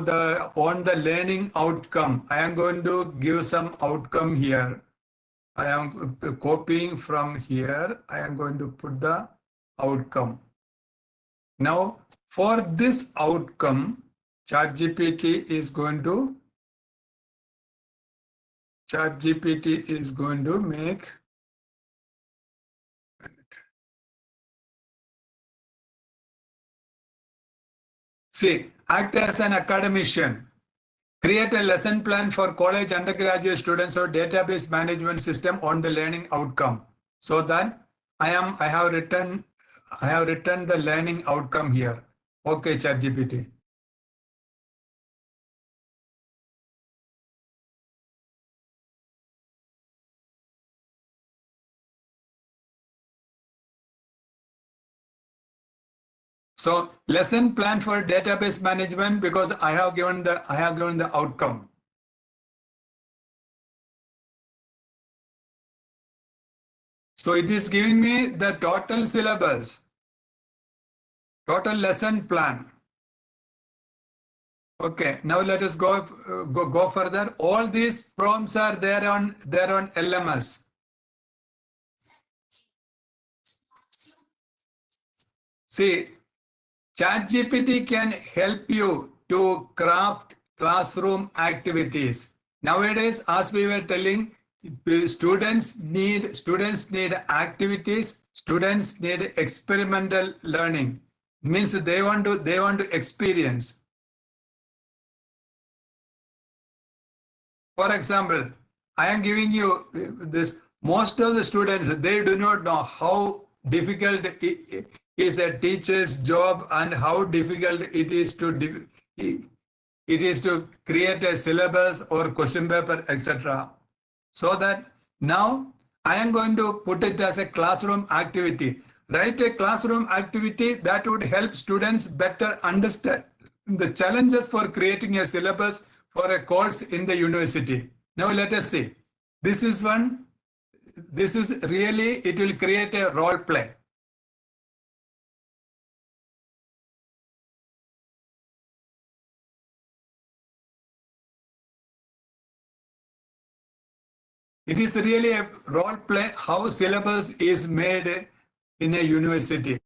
on the learning outcome, I am going to give some outcome here. I am copying from here. I am going to put the outcome. Now, for this outcome, ChatGPT is going to make See, act as an academician. Create a lesson plan for college undergraduate students or database management system on the learning outcome. So that I have written the learning outcome here. Okay, ChatGPT. So lesson plan for database management, because I have given the outcome. So it is giving me the total syllabus, total lesson plan. Okay, now let us go further. All these prompts are there on LMS. See, ChatGPT can help you to craft classroom activities. Nowadays, as we were telling, students need activities. Students need experimental learning. Means they want to experience. For example, I am giving you this. Most of the students, they do not know how difficult it is a teacher's job and how difficult it is to create a syllabus or question paper, etc. So that now I am going to put it as a classroom activity. Write a classroom activity that would help students better understand the challenges for creating a syllabus for a course in the university. Now let us see. This is one. This is really, it will create a role play. It is really a role play how syllabus is made in a university.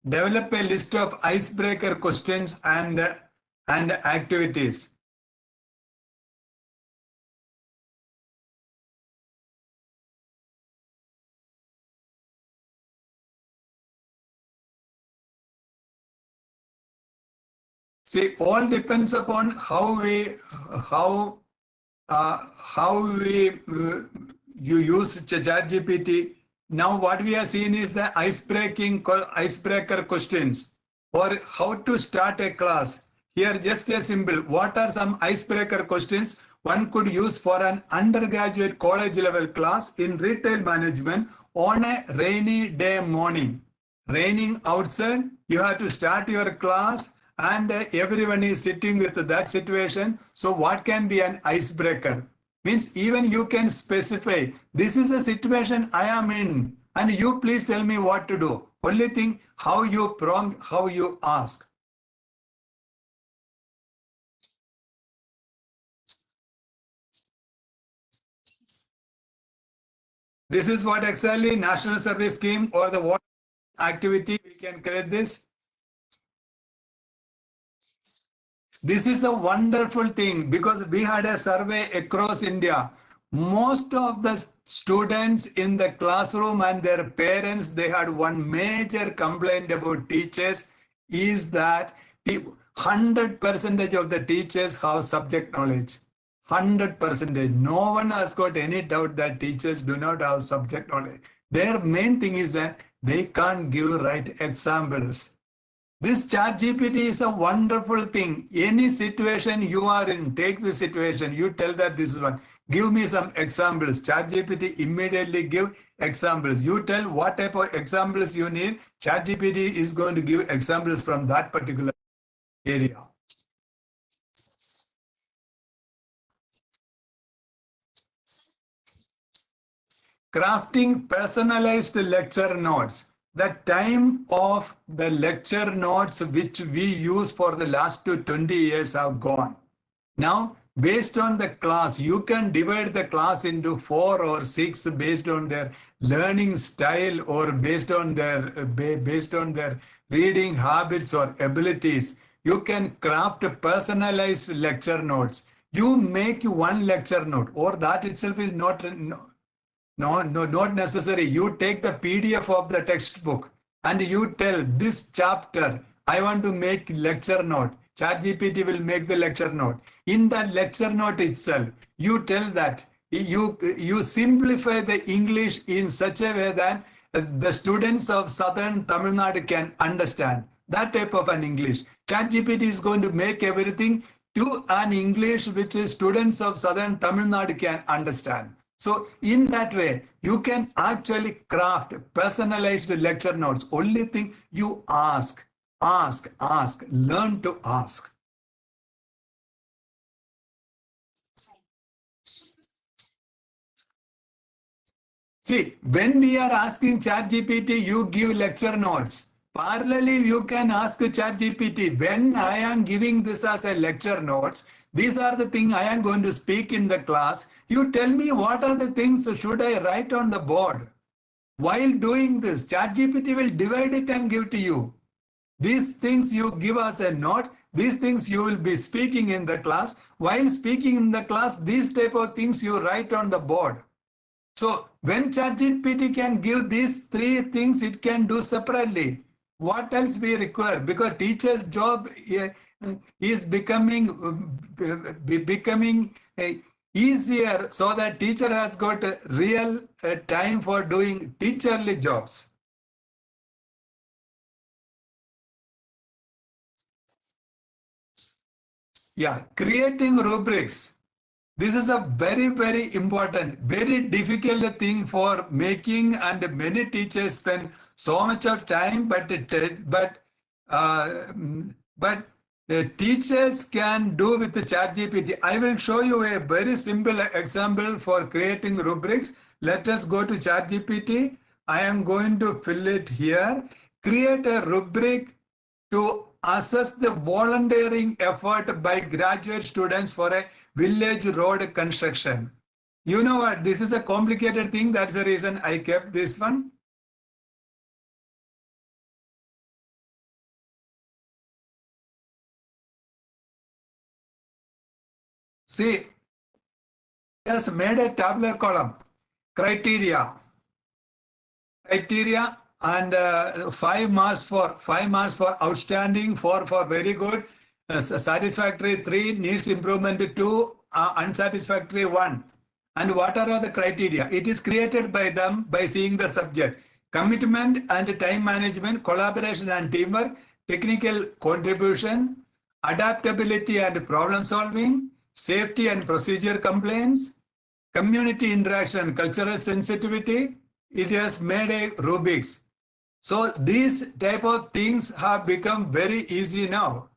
Develop a list of icebreaker questions and activities. See, all depends upon how you use ChatGPT. Now, what we are seeing is the icebreaker questions, or how to start a class. Here, just a simple. What are some icebreaker questions one could use for an undergraduate college level class in retail management on a rainy day morning? Raining outside, you have to start your class and everyone is sitting with that situation. So what can be an icebreaker? Means even you can specify, this is a situation I am in and you please tell me what to do. Only thing, how you prompt, how you ask. This is what exactly National Service Scheme or the what activity we can create this. This is a wonderful thing because we had a survey across India. Most of the students in the classroom and their parents, they had one major complaint about teachers is that 100% of the teachers have subject knowledge. 100%. No one has got any doubt that teachers do not have subject knowledge. Their main thing is that they can't give right examples. This ChatGPT is a wonderful thing. Any situation you are in, take the situation, you tell that this is one. Give me some examples. ChatGPT immediately give examples. You tell what type of examples you need. ChatGPT is going to give examples from that particular area. Crafting personalized lecture notes. The time of the lecture notes which we use for the last 20 years have gone. Now, based on the class, you can divide the class into 4 or 6 based on their learning style or based on their reading habits or abilities. You can craft personalized lecture notes. You make one lecture note, or that itself is not No, no, not necessary. You take the PDF of the textbook and you tell this chapter, I want to make lecture note. ChatGPT will make the lecture note. In that lecture note itself, you tell that you simplify the English in such a way that the students of Southern Tamil Nadu can understand that type of an English. ChatGPT is going to make everything to an English which is students of Southern Tamil Nadu can understand. So in that way, you can actually craft personalized lecture notes. Only thing you ask, learn to ask. See, when we are asking ChatGPT, you give lecture notes. Parallelly, you can ask ChatGPT, when I am giving this as a lecture notes, these are the things I am going to speak in the class. You tell me what are the things should I write on the board. While doing this, ChatGPT will divide it and give to you. These things you give us a note, these things you will be speaking in the class. While speaking in the class, these type of things you write on the board. So when ChatGPT can give these three things, it can do separately. What else we require? Because teacher's job is becoming easier, so that teacher has got a real time for doing teacherly jobs. Yeah, creating rubrics. This is a very, very important, very difficult thing for making, and many teachers spend so much of time, uh, but teachers can do with the ChatGPT. I will show you a very simple example for creating rubrics. Let us go to ChatGPT. I am going to fill it here. Create a rubric to assess the volunteering effort by graduate students for a village road construction. You know what? This is a complicated thing. That's the reason I kept this one. See, has made a tabular column. Criteria. And 5 marks for outstanding, 4 for very good, satisfactory 3, needs improvement 2, unsatisfactory 1. And what are the criteria? It is created by them by seeing the subject: commitment and time management, collaboration and teamwork, technical contribution, adaptability and problem solving, safety and procedure compliance, community interaction, cultural sensitivity. It has made a Rubik's. So these type of things have become very easy now.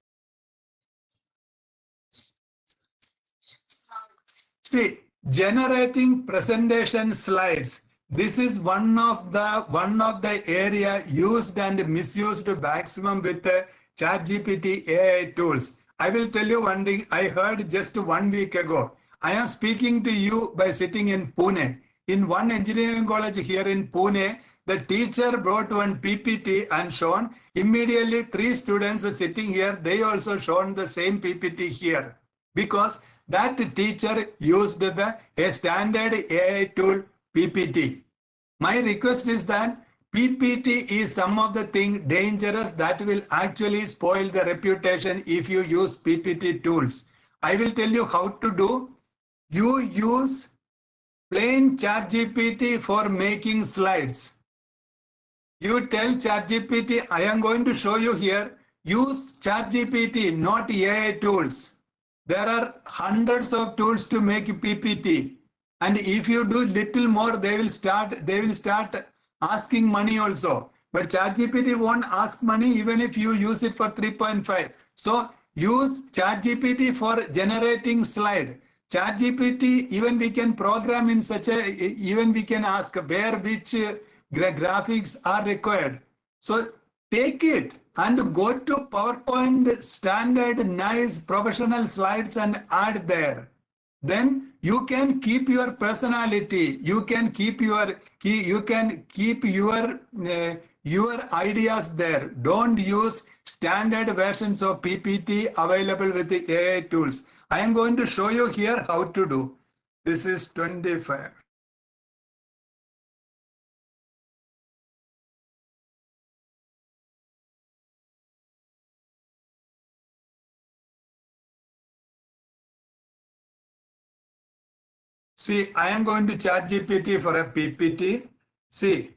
See, generating presentation slides. This is one of the area used and misused maximum with the ChatGPT AI tools. I will tell you one thing I heard just 1 week ago. I am speaking to you by sitting in Pune. In one engineering college here in Pune, the teacher brought one PPT and shown. Immediately 3 students sitting here, they also shown the same PPT here, because that teacher used a standard AI tool PPT. My request is that PPT is some of the thing dangerous that will actually spoil the reputation if you use PPT tools. I will tell you how to do. You use plain ChatGPT for making slides. You tell ChatGPT, I am going to show you here, use ChatGPT, not AI tools. There are hundreds of tools to make PPT. And if you do little more, they will start asking money also. But ChatGPT won't ask money even if you use it for 3.5. So use ChatGPT for generating slide. ChatGPT, even we can program in such a, even we can ask where which graphics are required. So take it and go to PowerPoint standard nice professional slides and add there. Then you can keep your personality. You can keep your your ideas there. Don't use standard versions of PPT available with the AI tools. I am going to show you here how to do. This is 25. See, I am going to ChatGPT for a PPT. See,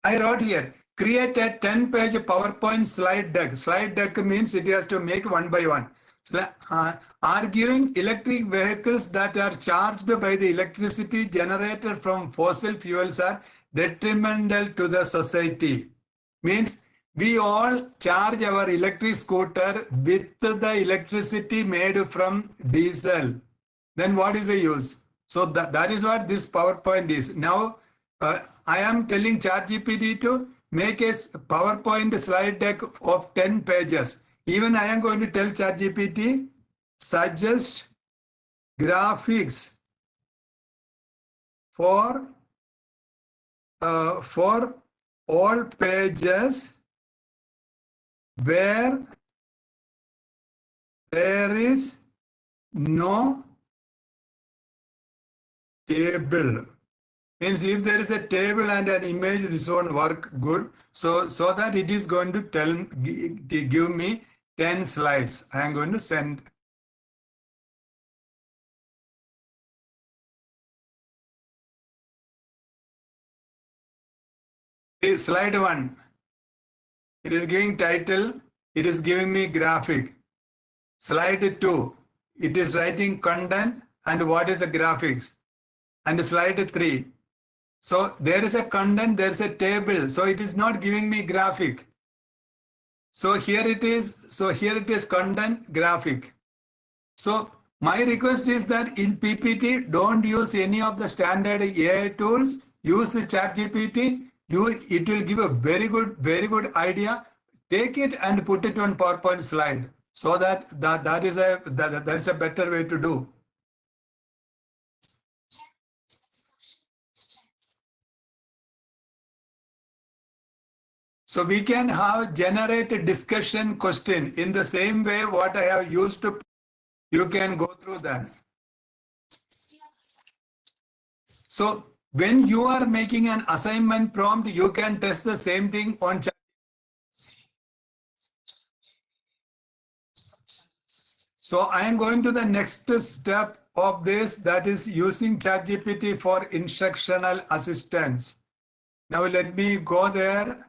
I wrote here, create a 10-page PowerPoint slide deck. Slide deck means it has to make one by one. Arguing electric vehicles that are charged by the electricity generated from fossil fuels are detrimental to the society. Means we all charge our electric scooter with the electricity made from diesel. Then what is the use? So that is what this PowerPoint is. Now, I am telling ChatGPT to make a PowerPoint slide deck of 10 pages. Even I am going to tell ChatGPT, suggest graphics for all pages where there is no table. Means if there is a table and an image, this won't work good. So that it is going to give me 10 slides. I am going to send. Slide 1. It is giving title. It is giving me graphic. Slide 2. It is writing content and what is the graphics. And slide 3. So there is a content, there is a table. So it is not giving me graphic. So here it is. So here it is content, graphic. So my request is that in PPT, don't use any of the standard AI tools. Use ChatGPT. It will give a very good idea. Take it and put it on PowerPoint slide. So that is a better way to do. So we can have generate a discussion question in the same way what I have used to. You can go through that. So when you are making an assignment prompt, you can test the same thing on chat. So I am going to the next step of this, that is using ChatGPT for instructional assistance. Now let me go there.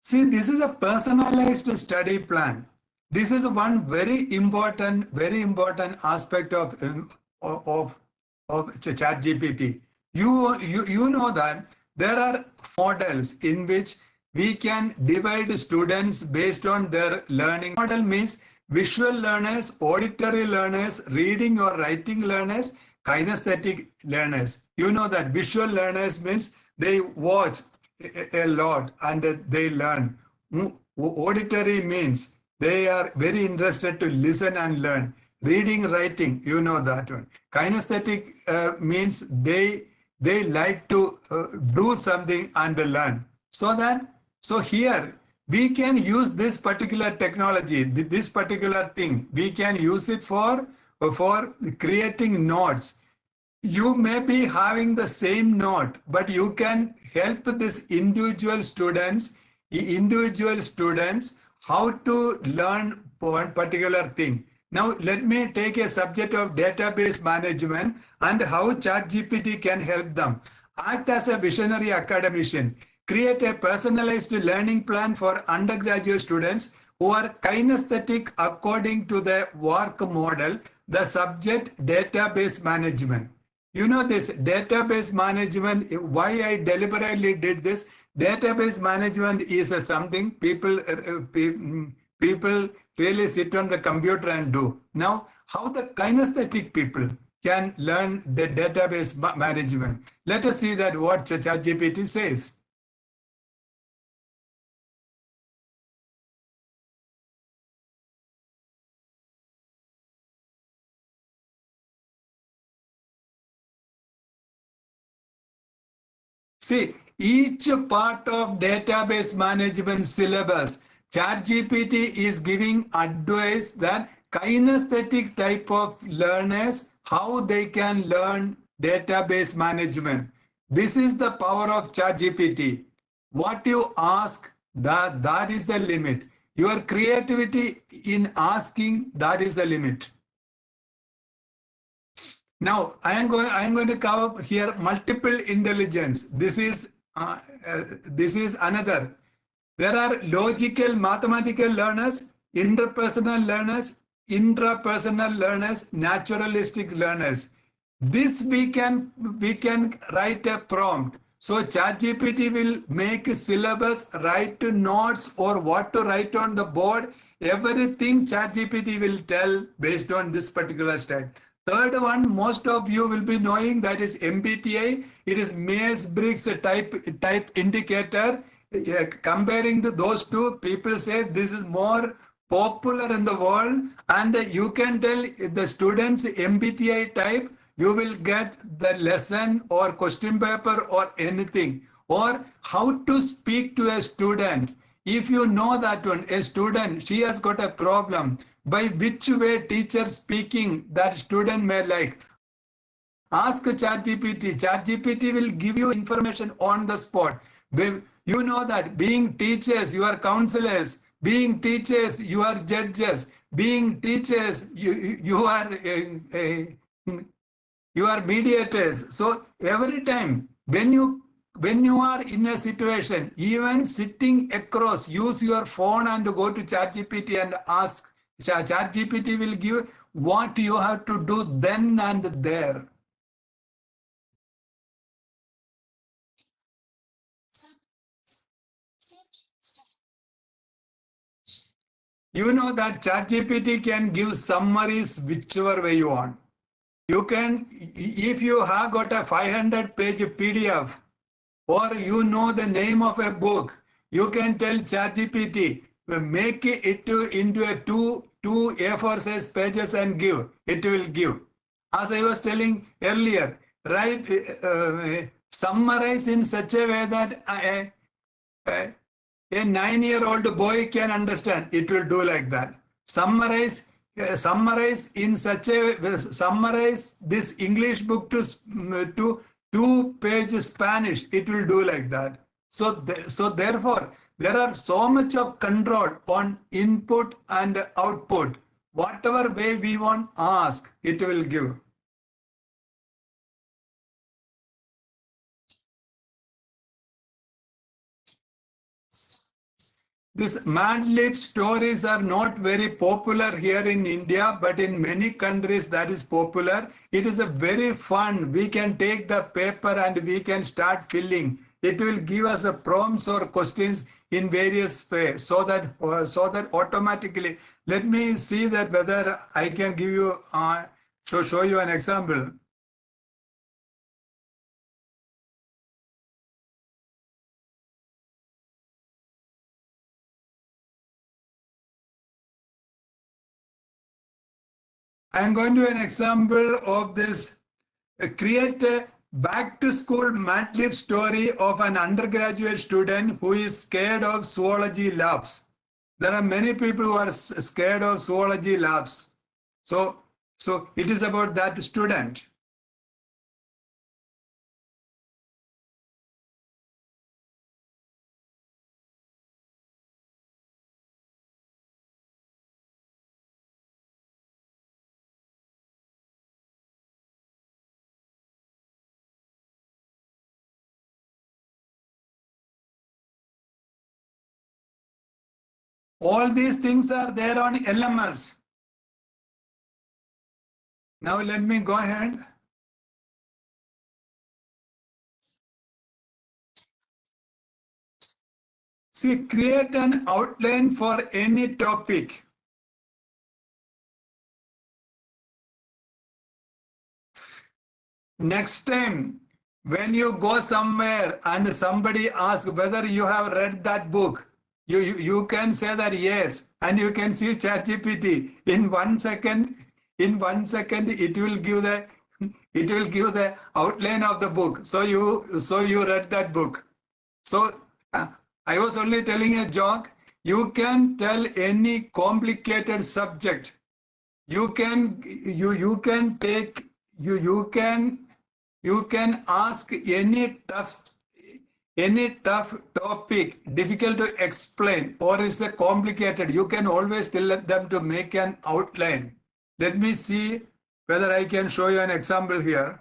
See, this is a personalized study plan. This is one very important aspect of ChatGPT. You know that there are models in which we can divide students based on their learning. Model means visual learners, auditory learners, reading or writing learners, kinesthetic learners. You know that visual learners means they watch a lot and they learn. Auditory means they are very interested to listen and learn. Reading, writing, you know that one. Kinesthetic means they like to do something and learn. So here we can use this particular technology, this particular thing. We can use it for creating notes. You may be having the same note, but you can help this individual students how to learn one particular thing. Now, let me take a subject of database management and how ChatGPT can help them. Act as a visionary academician. Create a personalized learning plan for undergraduate students who are kinesthetic according to the work model, the subject database management. You know this database management, why I deliberately did this. Database management is something people really sit on the computer and do. Now, how the kinesthetic people can learn the database management. Let us see that what ChatGPT says. See, each part of database management syllabus, ChatGPT is giving advice that kinesthetic type of learners, how they can learn database management. This is the power of ChatGPT. What you ask, that is the limit. Your creativity in asking, that is the limit. Now, I am going to cover here multiple intelligence. This is another. There are logical, mathematical learners, interpersonal learners, intrapersonal learners, naturalistic learners. This we can write a prompt. So ChatGPT will make a syllabus, write notes, or what to write on the board. Everything ChatGPT will tell based on this particular style. Third one, most of you will be knowing, that is MBTI. It is Myers-Briggs type indicator. Comparing to those two, people say this is more popular in the world, and you can tell the students MBTI type, you will get the lesson or question paper or anything. Or how to speak to a student. If you know that one, a student, she has got a problem, by which way teacher speaking that student may like. Ask ChatGPT. ChatGPT will give you information on the spot. You know that being teachers, you are counselors. Being teachers, you are judges. Being teachers, you are mediators. So every time when you are in a situation, even sitting across, use your phone and go to ChatGPT and ask. ChatGPT will give what you have to do then and there. You know that ChatGPT can give summaries whichever way you want. You can, if you have got a 500-page PDF, or you know the name of a book, you can tell ChatGPT, make it into a two A4 size pages and give. It will give. As I was telling earlier, summarize in such a way that a 9-year-old boy can understand. It will do like that. Summarize in such a summarize this English book to 2-page Spanish. It will do like that. So therefore, there are so much of control on input and output. Whatever way we want ask, it will give. These Mad Lib stories are not very popular here in India, but in many countries that is popular. It is a very fun. We can take the paper and we can start filling. It will give us a prompts or questions in various ways, so that automatically. Let me see that whether I can give you show you an example. I am going to an example of this. Create a back to school Mad Lib story of an undergraduate student who is scared of zoology labs. There are many people who are scared of zoology labs. So it is about that student. All these things are there on LMS. Now let me go ahead. See, create an outline for any topic. Next time, when you go somewhere and somebody asks whether you have read that book, you can say that yes, and you can see ChatGPT in 1 second. In 1 second, it will give the outline of the book. So you read that book. So I was only telling a joke. You can tell any complicated subject. You can You can ask any tough topic, difficult to explain, or is a complicated. You can always tell them to make an outline. Let me see whether I can show you an example here.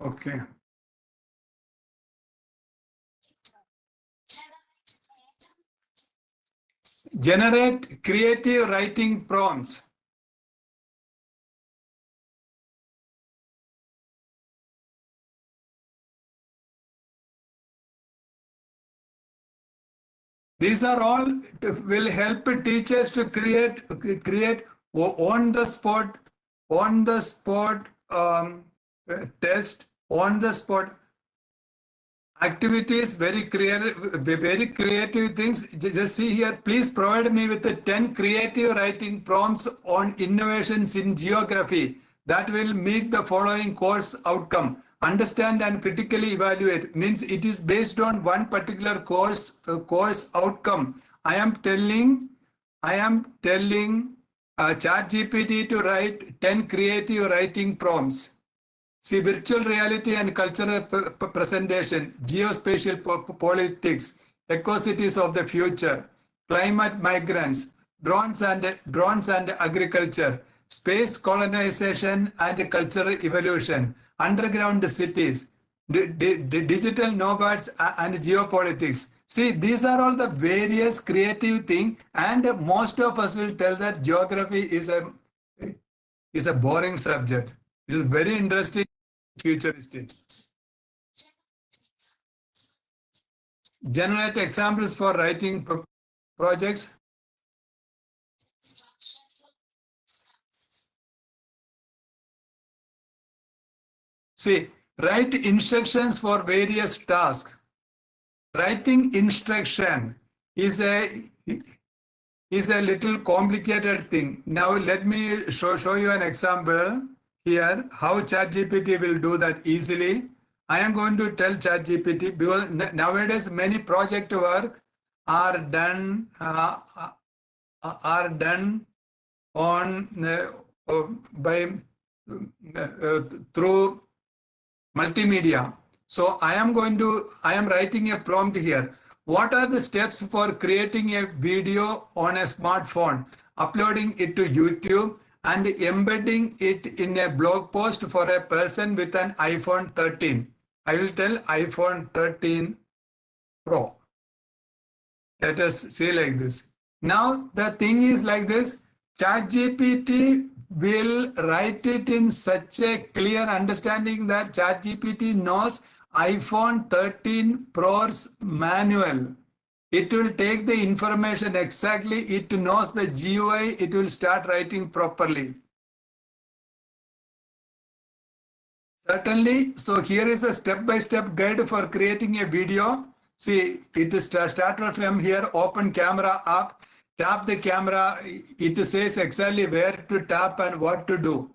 Okay. Generate creative writing prompts. These are all will help teachers to create on the spot test, on the spot activities, very creative things. Just see here, please provide me with the 10 creative writing prompts on innovations in geography that will meet the following course outcome. Understand and critically evaluate means it is based on one particular course outcome. I am telling ChatGPT to write 10 creative writing prompts. See, virtual reality and cultural presentation, geospatial politics, eco-cities of the future, climate migrants, drones and agriculture, space colonization and cultural evolution, underground cities, digital nomads and geopolitics. See, these are all the various creative things, and most of us will tell that geography is a boring subject. It is very interesting, futuristic. Generate examples for writing projects. See, write instructions for various tasks. Writing instruction is a little complicated thing. Now let me show you an example here how ChatGPT will do that easily. I am going to tell ChatGPT because nowadays many project work are done on by through multimedia. So I am writing a prompt here. What are the steps for creating a video on a smartphone, uploading it to YouTube, and embedding it in a blog post for a person with an iPhone 13? I will tell iPhone 13 Pro. Let us see like this. Now the thing is like this, ChatGPT will write it in such a clear understanding that ChatGPT knows iPhone 13 Pro's manual. It will take the information exactly, it knows the GUI, it will start writing properly. Certainly, so here is a step-by-step guide for creating a video. See, it is started from here, open camera up, tap the camera, it says exactly where to tap and what to do.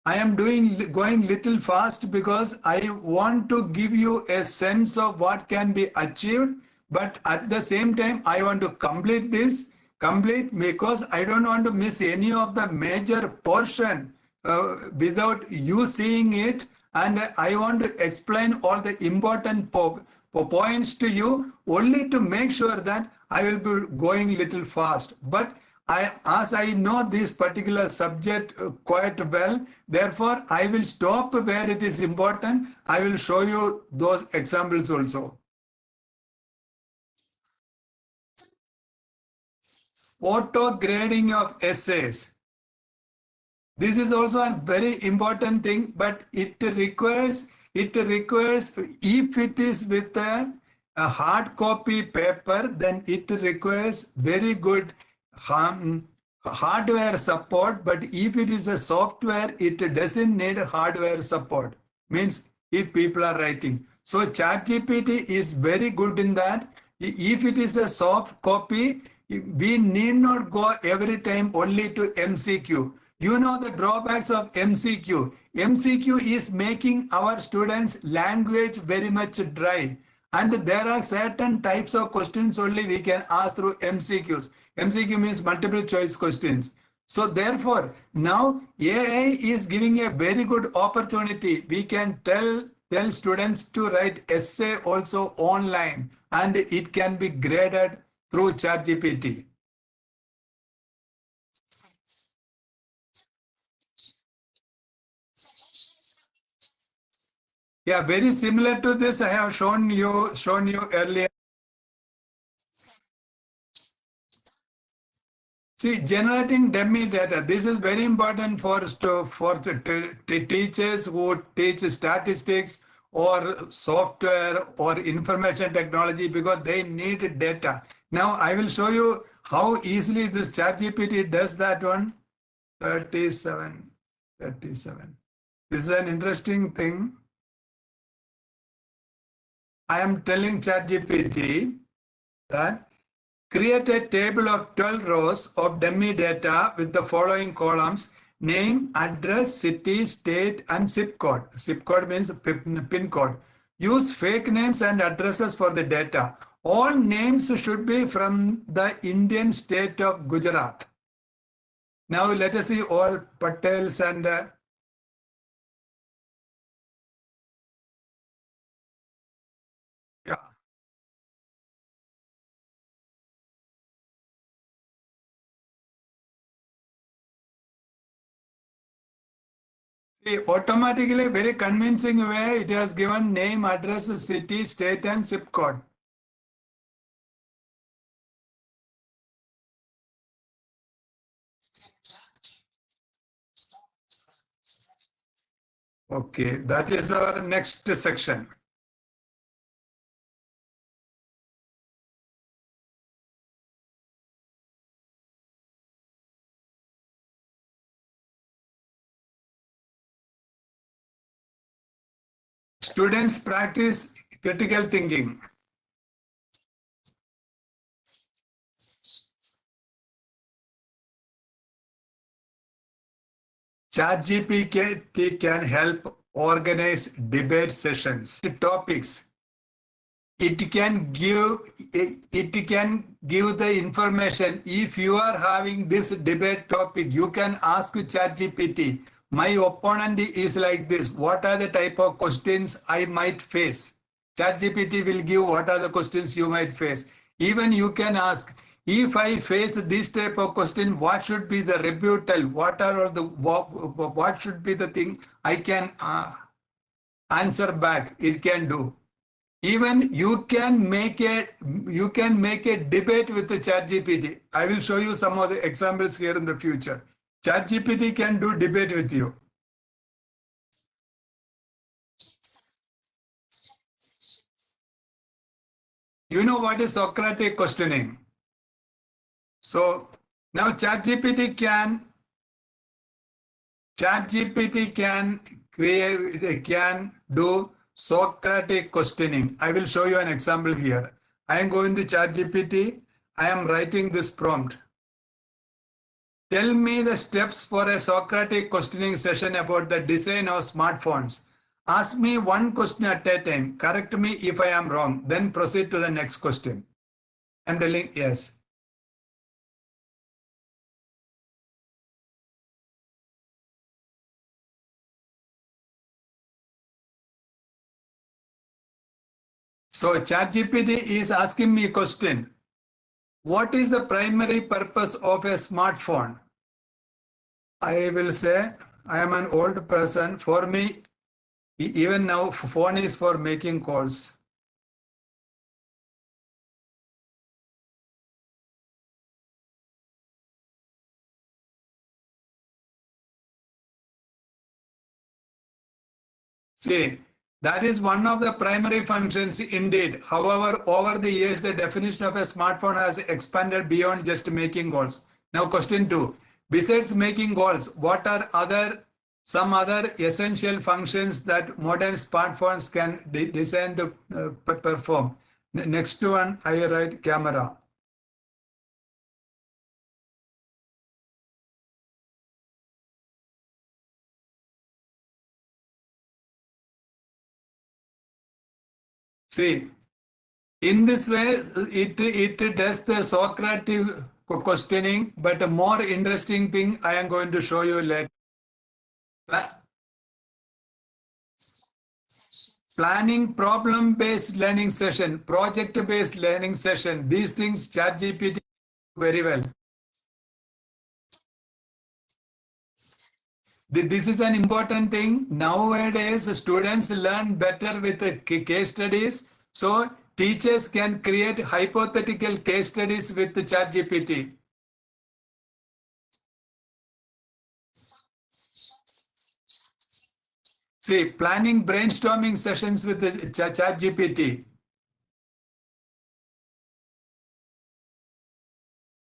I am going little fast because I want to give you a sense of what can be achieved, but at the same time, I want to complete because I don't want to miss any of the major portion without you seeing it, and I want to explain all the important points to you only to make sure that I will be going little fast. But as I know this particular subject quite well, therefore I will stop where it is important. I will show you those examples also. Auto grading of essays. This is also a very important thing, but it requires it requires, if it is with a hard copy paper, then it requires very good hardware support. But if it is a software, it doesn't need hardware support. Means if people are writing. So ChatGPT is very good in that. If it is a soft copy, we need not go every time only to MCQ. You know the drawbacks of MCQ. MCQ is making our students' language very much dry. And there are certain types of questions only we can ask through MCQs. MCQ means multiple choice questions. So therefore, now AI is giving a very good opportunity. We can tell students to write essay also online, and it can be graded through ChatGPT. Yeah, very similar to this I have shown you earlier. See, generating dummy data. This is very important for teachers who teach statistics or software or information technology, because they need data. Now, I will show you how easily this ChatGPT does that one. 37. This is an interesting thing. I am telling ChatGPT that create a table of 12 rows of dummy data with the following columns: name, address, city, state, and zip code. Zip code means pin code. Use fake names and addresses for the data. All names should be from the Indian state of Gujarat. Now let us see all Patels and yeah. See, automatically, very convincing way, it has given name, address, city, state, and zip code. Okay, that is our next section. Students practice critical thinking. ChatGPT can help organize debate sessions, topics. It can give the information. If you are having this debate topic, you can ask ChatGPT. My opponent is like this. What are the type of questions I might face? ChatGPT will give what are the questions you might face. Even you can ask, if I face this type of question, what should be the rebuttal? What should be the thing I can answer back? It can do. Even you can make a debate with the ChatGPT. I will show you some of the examples here in the future. ChatGPT can do debate with you. You know what is Socratic questioning? So now ChatGPT can do Socratic questioning. I will show you an example here. I am going to ChatGPT. I am writing this prompt. Tell me the steps for a Socratic questioning session about the design of smartphones. Ask me one question at a time. Correct me if I am wrong. Then proceed to the next question. I'm telling yes. So ChatGPT is asking me a question. What is the primary purpose of a smartphone? I will say, I am an old person. For me, even now, phone is for making calls. See, That is one of the primary functions indeed. However, over the years, the definition of a smartphone has expanded beyond just making calls. Now, question two. Besides making calls, what are some other essential functions that modern smartphones can design to perform? Next one, I write camera. See, in this way, it does the Socratic questioning, but a more interesting thing I am going to show you later. Planning problem-based learning session, project-based learning session, these things ChatGPT very well. This is an important thing. Nowadays, students learn better with case studies. So teachers can create hypothetical case studies with the ChatGPT. See, planning brainstorming sessions with the ChatGPT.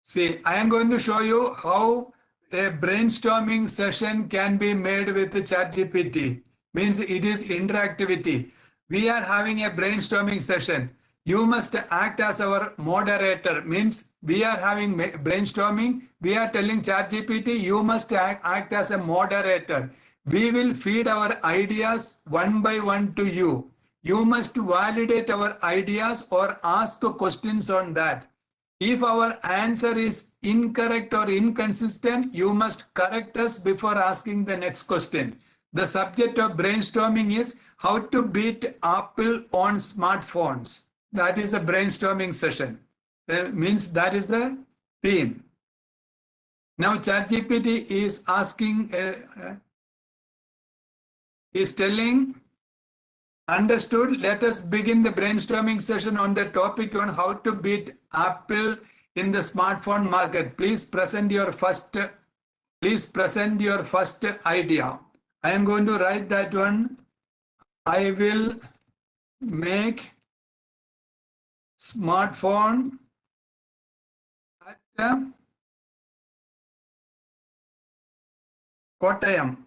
See, I am going to show you how a brainstorming session can be made with the ChatGPT. Means it is interactivity. We are having a brainstorming session. You must act as our moderator. Means we are having brainstorming. We are telling ChatGPT, you must act as a moderator. We will feed our ideas one by one to you. You must validate our ideas or ask questions on that. If our answer is incorrect or inconsistent, you must correct us before asking the next question. The subject of brainstorming is how to beat Apple on smartphones. That is the brainstorming session. That means that is the theme. Now ChatGPT is asking, is telling, understood. Let us begin the brainstorming session on the topic on how to beat Apple in the smartphone market. Please present your first idea. I am going to write that one. I will make smartphone at Kottayam.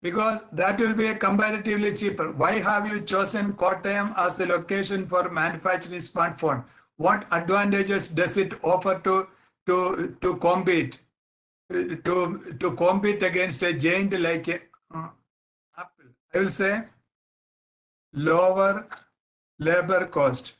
Because that will be comparatively cheaper. Why have you chosen Kottayam as the location for manufacturing smartphone? What advantages does it offer to compete to compete against a giant like Apple? I will say lower labor cost.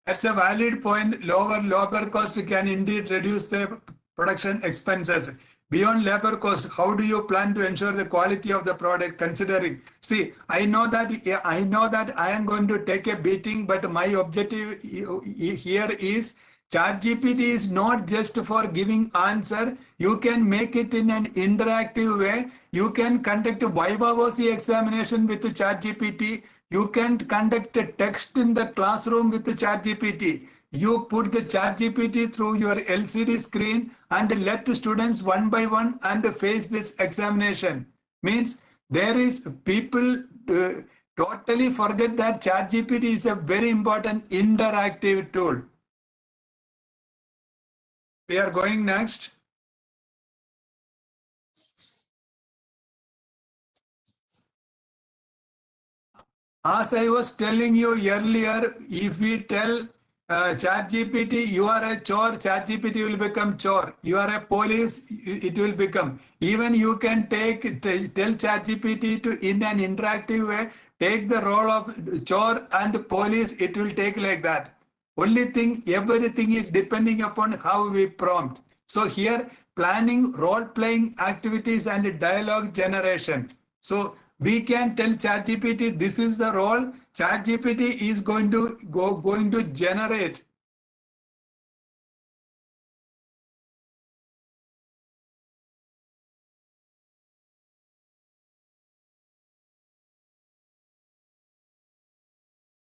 That's a valid point. Lower labor cost can indeed reduce the production expenses. Beyond labor cost, how do you plan to ensure the quality of the product considering? See, I know that I am going to take a beating, but my objective here is ChatGPT is not just for giving answer. You can make it in an interactive way. You can conduct a viva voce examination with the ChatGPT. You can conduct a text in the classroom with the ChatGPT. You put the ChatGPT through your LCD screen and let the students one by one and face this examination. Means there is people totally forget that ChatGPT is a very important interactive tool. We are going next. As I was telling you earlier, if we tell ChatGPT, you are a chore, ChatGPT will become chore. You are a police, it will become. Even you can tell ChatGPT to, in an interactive way, take the role of chore and police, it will take like that. Only thing, everything is depending upon how we prompt. So here, planning, role-playing activities and dialogue generation. So we can tell ChatGPT this is the role. ChatGPT is going to generate.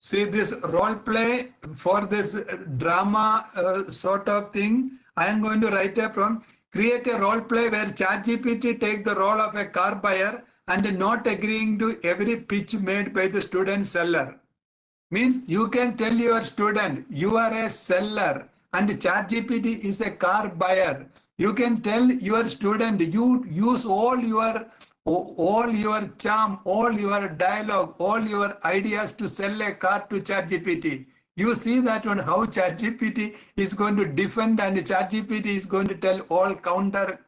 See this role play for this drama sort of thing. I am going to write a prompt. Create a role play where ChatGPT take the role of a car buyer and not agreeing to every pitch made by the student seller. Means you can tell your student you are a seller and ChatGPT is a car buyer. You can tell your student you use all your charm, all your dialogue, all your ideas to sell a car to ChatGPT. You see that one how ChatGPT is going to defend and ChatGPT is going to tell all counter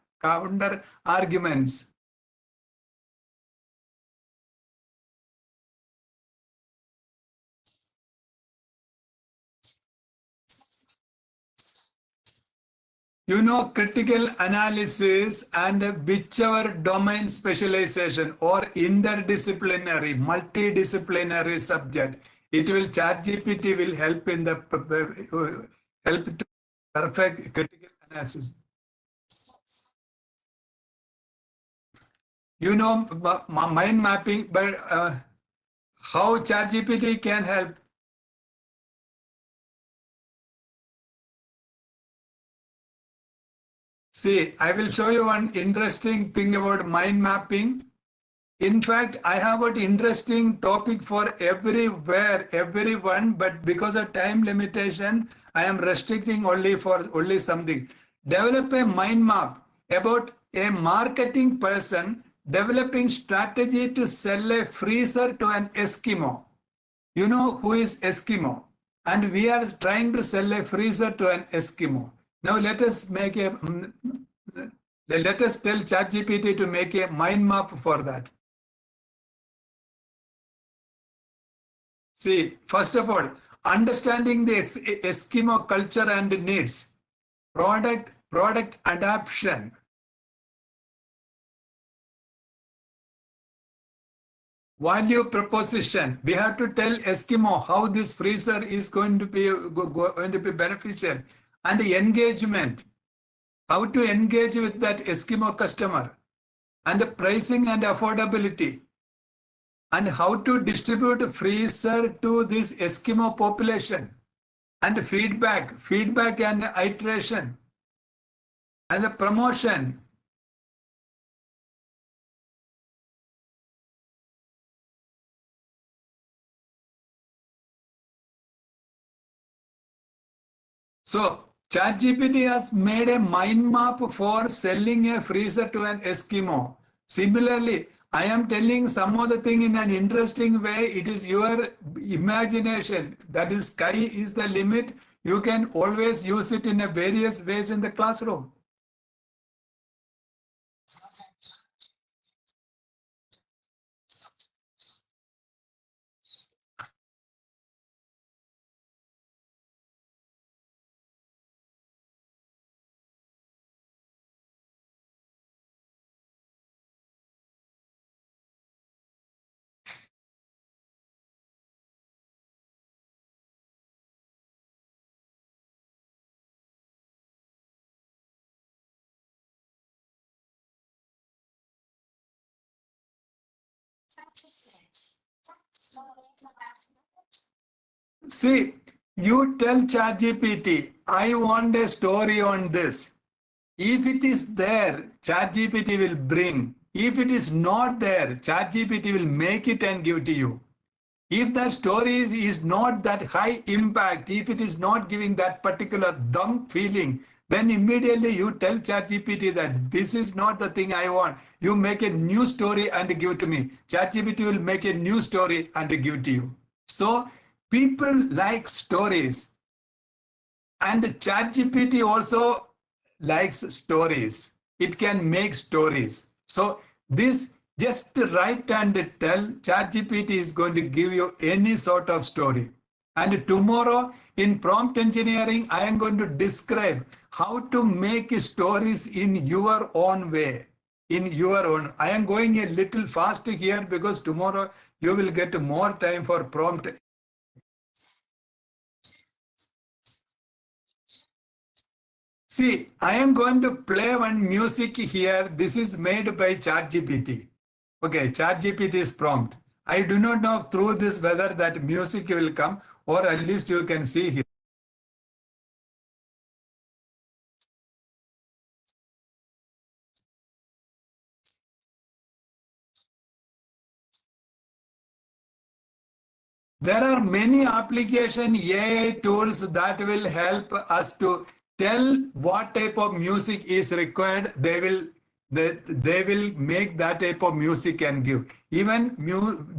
arguments. You know, critical analysis and whichever domain specialization or interdisciplinary, multidisciplinary subject, it will ChatGPT will help in the help to perfect critical analysis. You know, mind mapping, but how ChatGPT can help? See, I will show you one interesting thing about mind mapping. In fact, I have an interesting topic for everywhere, everyone, but because of time limitation, I am restricting only for only something. Develop a mind map about a marketing person developing strategy to sell a freezer to an Eskimo. You know who is Eskimo? And we are trying to sell a freezer to an Eskimo. Now let us make a let us tell ChatGPT to make a mind map for that. See, first of all, understanding the Eskimo culture and needs, product adaptation, value proposition. We have to tell Eskimo how this freezer is going to be beneficial, and the engagement, how to engage with that Eskimo customer, and the pricing and affordability, and how to distribute freezer to this Eskimo population, and feedback and iteration, and the promotion. So ChatGPT has made a mind map for selling a freezer to an Eskimo. Similarly, I am telling some other thing in an interesting way. It is your imagination. That is, sky is the limit. You can always use it in a various ways in the classroom. See, you tell ChatGPT, I want a story on this. If it is there, ChatGPT will bring. If it is not there, ChatGPT will make it and give to you. If that story is not that high impact, if it is not giving that particular dumb feeling, then immediately you tell ChatGPT that this is not the thing I want. You make a new story and give to me. ChatGPT will make a new story and give to you. So people like stories, and ChatGPT also likes stories. It can make stories. So this, just write and tell ChatGPT is going to give you any sort of story. And tomorrow in prompt engineering, I am going to describe how to make stories in your own way. In your own. I am going a little fast here because tomorrow you will get more time for prompt. See, I am going to play one music here. This is made by ChatGPT. Okay, ChatGPT is prompt. I do not know through this whether that music will come, or at least you can see here. There are many application AI tools that will help us to tell what type of music is required. They will make that type of music and give. Even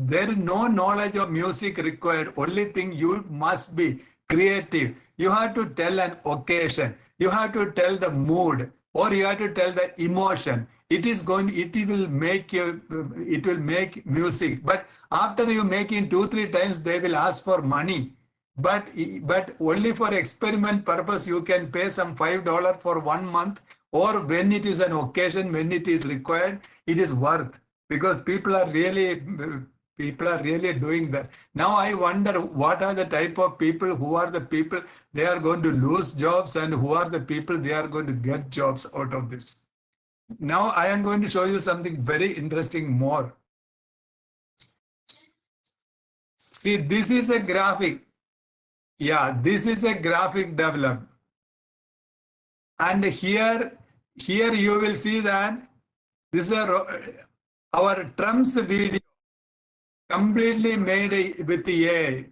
there is no knowledge of music required. Only thing, you must be creative. You have to tell an occasion. You have to tell the mood, or you have to tell the emotion. It will make music. But after you make it 2-3 times, they will ask for money. But only for experiment purpose, you can pay some $5 for 1 month, or when it is an occasion, when it is required, it is worth, because people are really doing that. Now I wonder what are the type of people, who are the people they are going to lose jobs, and who are the people they are going to get jobs out of this. Now I am going to show you something very interesting more. See, this is a graphic. Yeah, this is a graphic developed. And here you will see that this is our Trump's video, completely made with the AI.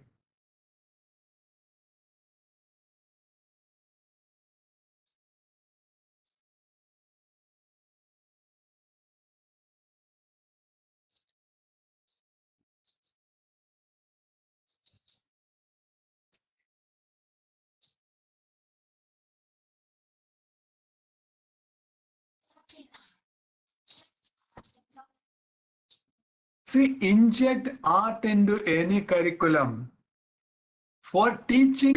See, inject art into any curriculum for teaching,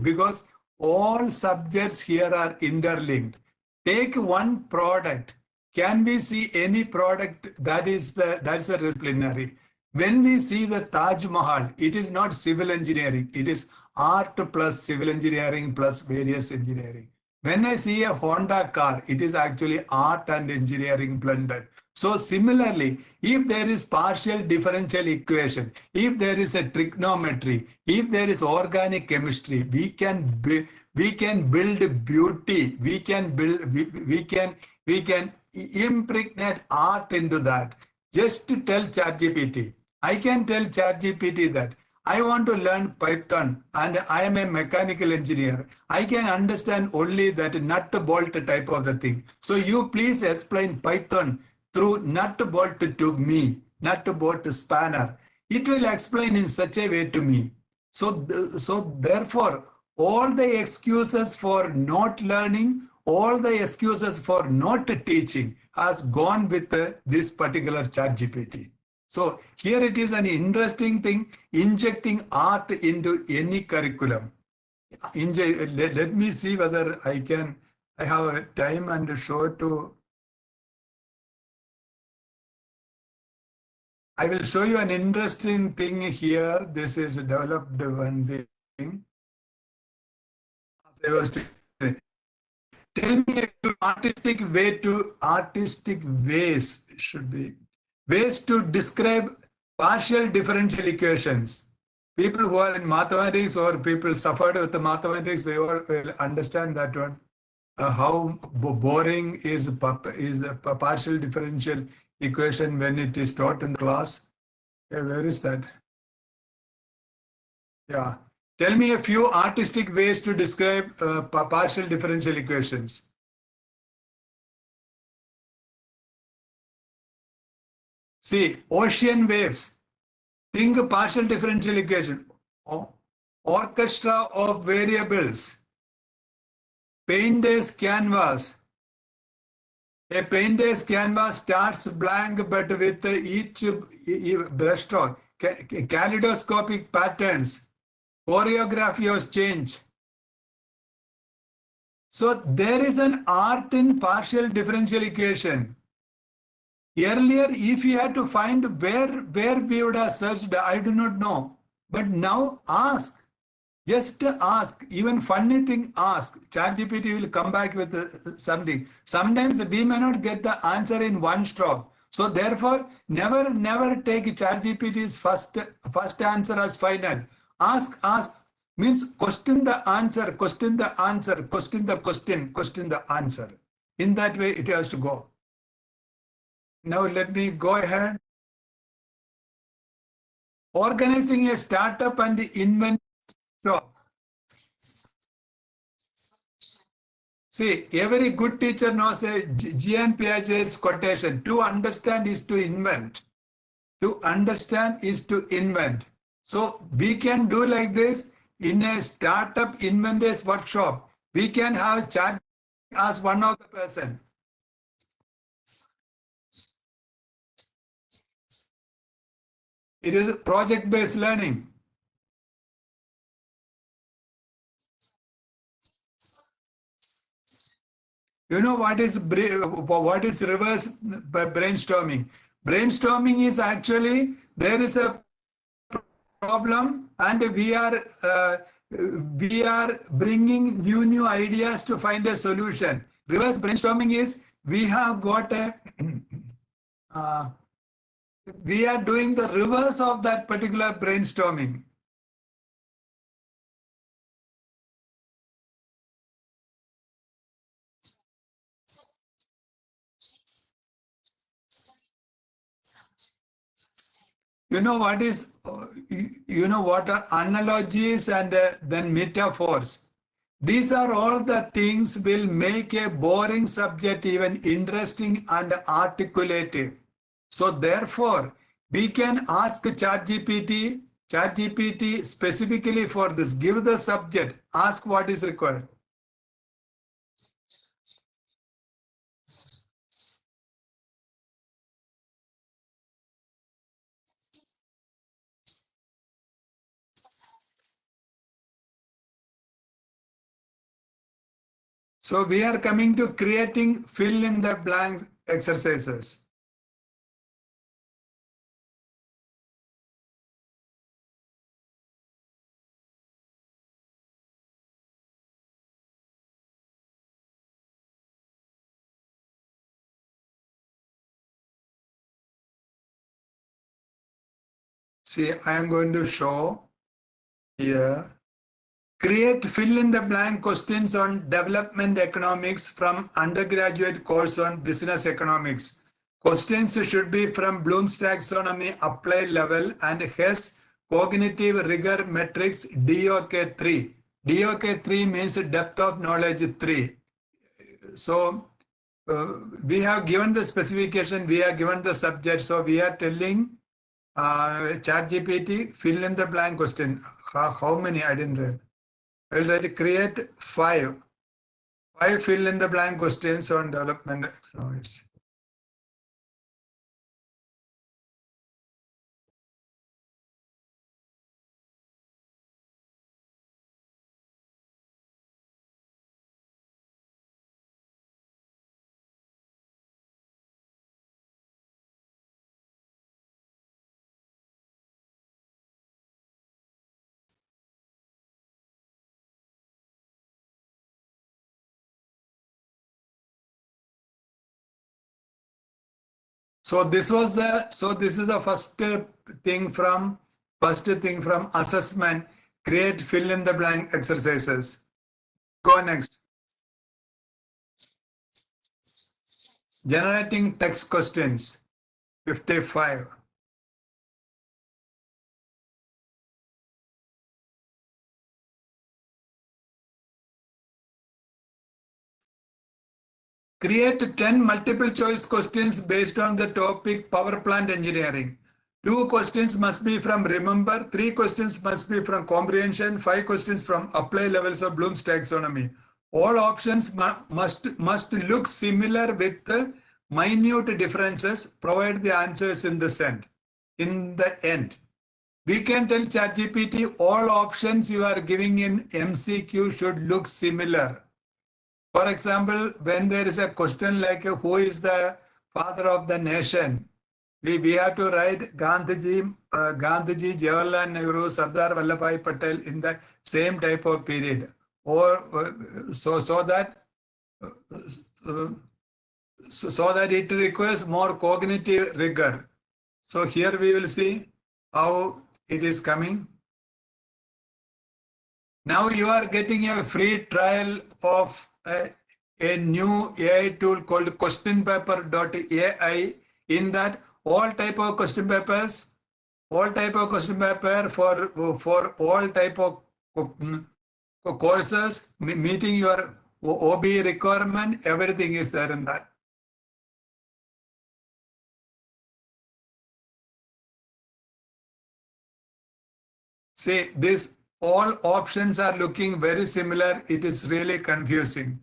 because all subjects here are interlinked. Take one product. Can we see any product that's a disciplinary? When we see the Taj Mahal, it is not civil engineering. It is art plus civil engineering plus various engineering. When I see a Honda car, it is actually art and engineering blended. So similarly, if there is partial differential equation, if there is a trigonometry, if there is organic chemistry, we can build beauty. We can impregnate art into that. Just to tell ChatGPT, I can tell ChatGPT that I want to learn Python and I am a mechanical engineer. I can understand only that nut bolt type of the thing. So you please explain Python through nut bolt to me, nut bolt spanner. It will explain in such a way to me. So therefore, all the excuses for not learning, all the excuses for not teaching has gone with this particular ChatGPT. So here it is an interesting thing, injecting art into any curriculum. Let me see whether I have time and show to. I will show you an interesting thing here. This is developed one thing. As I was saying, tell me artistic ways should be. Ways to describe partial differential equations. People who are in mathematics or people suffered with the mathematics, they all will understand that one. How boring is a partial differential equation when it is taught in the class. Okay, where is that? Yeah. Tell me a few artistic ways to describe partial differential equations. See, ocean waves. Think partial differential equation. Orchestra of variables. Painter's canvas. A painter's canvas starts blank, but with each brushstroke, kaleidoscopic patterns, choreography of change. So there is an art in partial differential equation. Earlier, if you had to find where we would have searched, I do not know. But now ask. Just ask. Even funny thing, ask. ChatGPT will come back with something. Sometimes we may not get the answer in one stroke. So therefore, never take ChatGPT's first answer as final. Ask means question the answer, question the answer, question the question the answer. In that way, it has to go. Now let me go ahead. Organizing a startup and invent shop. See, every good teacher knows a Jean Piaget's quotation: to understand is to invent. To understand is to invent. So we can do like this in a startup inventors workshop. We can have chat as one of the person. It is project-based learning. You know what is reverse brainstorming? Brainstorming is actually there is a problem and we are bringing new ideas to find a solution. Reverse brainstorming is we have got a we are doing the reverse of that particular brainstorming. You know what is, you know what are analogies and then metaphors. These are all the things will make a boring subject even interesting and articulated. So therefore, we can ask ChatGPT specifically for this, give the subject, ask what is required. So we are coming to creating fill in the blank exercises. See, I am going to show here. Create fill in the blank questions on development economics from undergraduate course on business economics. Questions should be from Bloom's taxonomy applied level and HES cognitive rigor metrics DOK3. DOK3 means depth of knowledge 3. So we have given the specification, we have given the subject. So we are telling ChatGPT fill in the blank question. How many? I didn't read. I'll create five fill in the blank questions on development economics. So this is the first thing from assessment. Create fill in the blank exercises. Go next. Generating text questions. 55. Create 10 multiple choice questions based on the topic power plant engineering. 2 questions must be from remember, 3 questions must be from comprehension, 5 questions from apply levels of Bloom's taxonomy. All options must look similar with minute differences. Provide the answers in the end. We can tell ChatGPT all options you are giving in MCQ should look similar. For example, when there is a question like who is the father of the nation, we have to write Gandhiji, Jawaharlal Nehru, Sardar Vallabhbhai Patel in the same type of period, or so that so that it requires more cognitive rigor. So here we will see how it is coming. Now you are getting a free trial of a new AI tool called QuestionPaper.ai. In that, all type of question papers, all type of question paper for all type of courses, meeting your OBE requirement, everything is there in that. See, this all options are looking very similar. It is really confusing.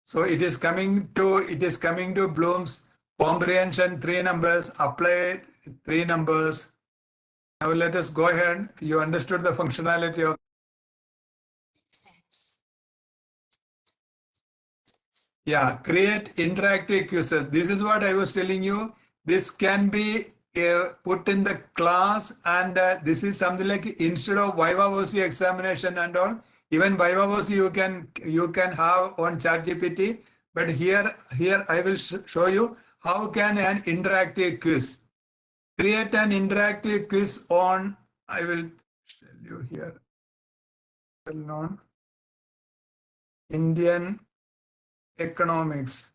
So it is coming to Bloom's comprehension 3 numbers, applied 3 numbers. Now let us go ahead. You understood the functionality of. Yeah, create interactive quizzes. This is what I was telling you. This can be put in the class, and this is something like instead of Viva voce examination and all, even Viva voce you can have on ChatGPT. But here I will show you how can an interactive quiz. Create an interactive quiz on. I will tell you here. Well known Indian economics.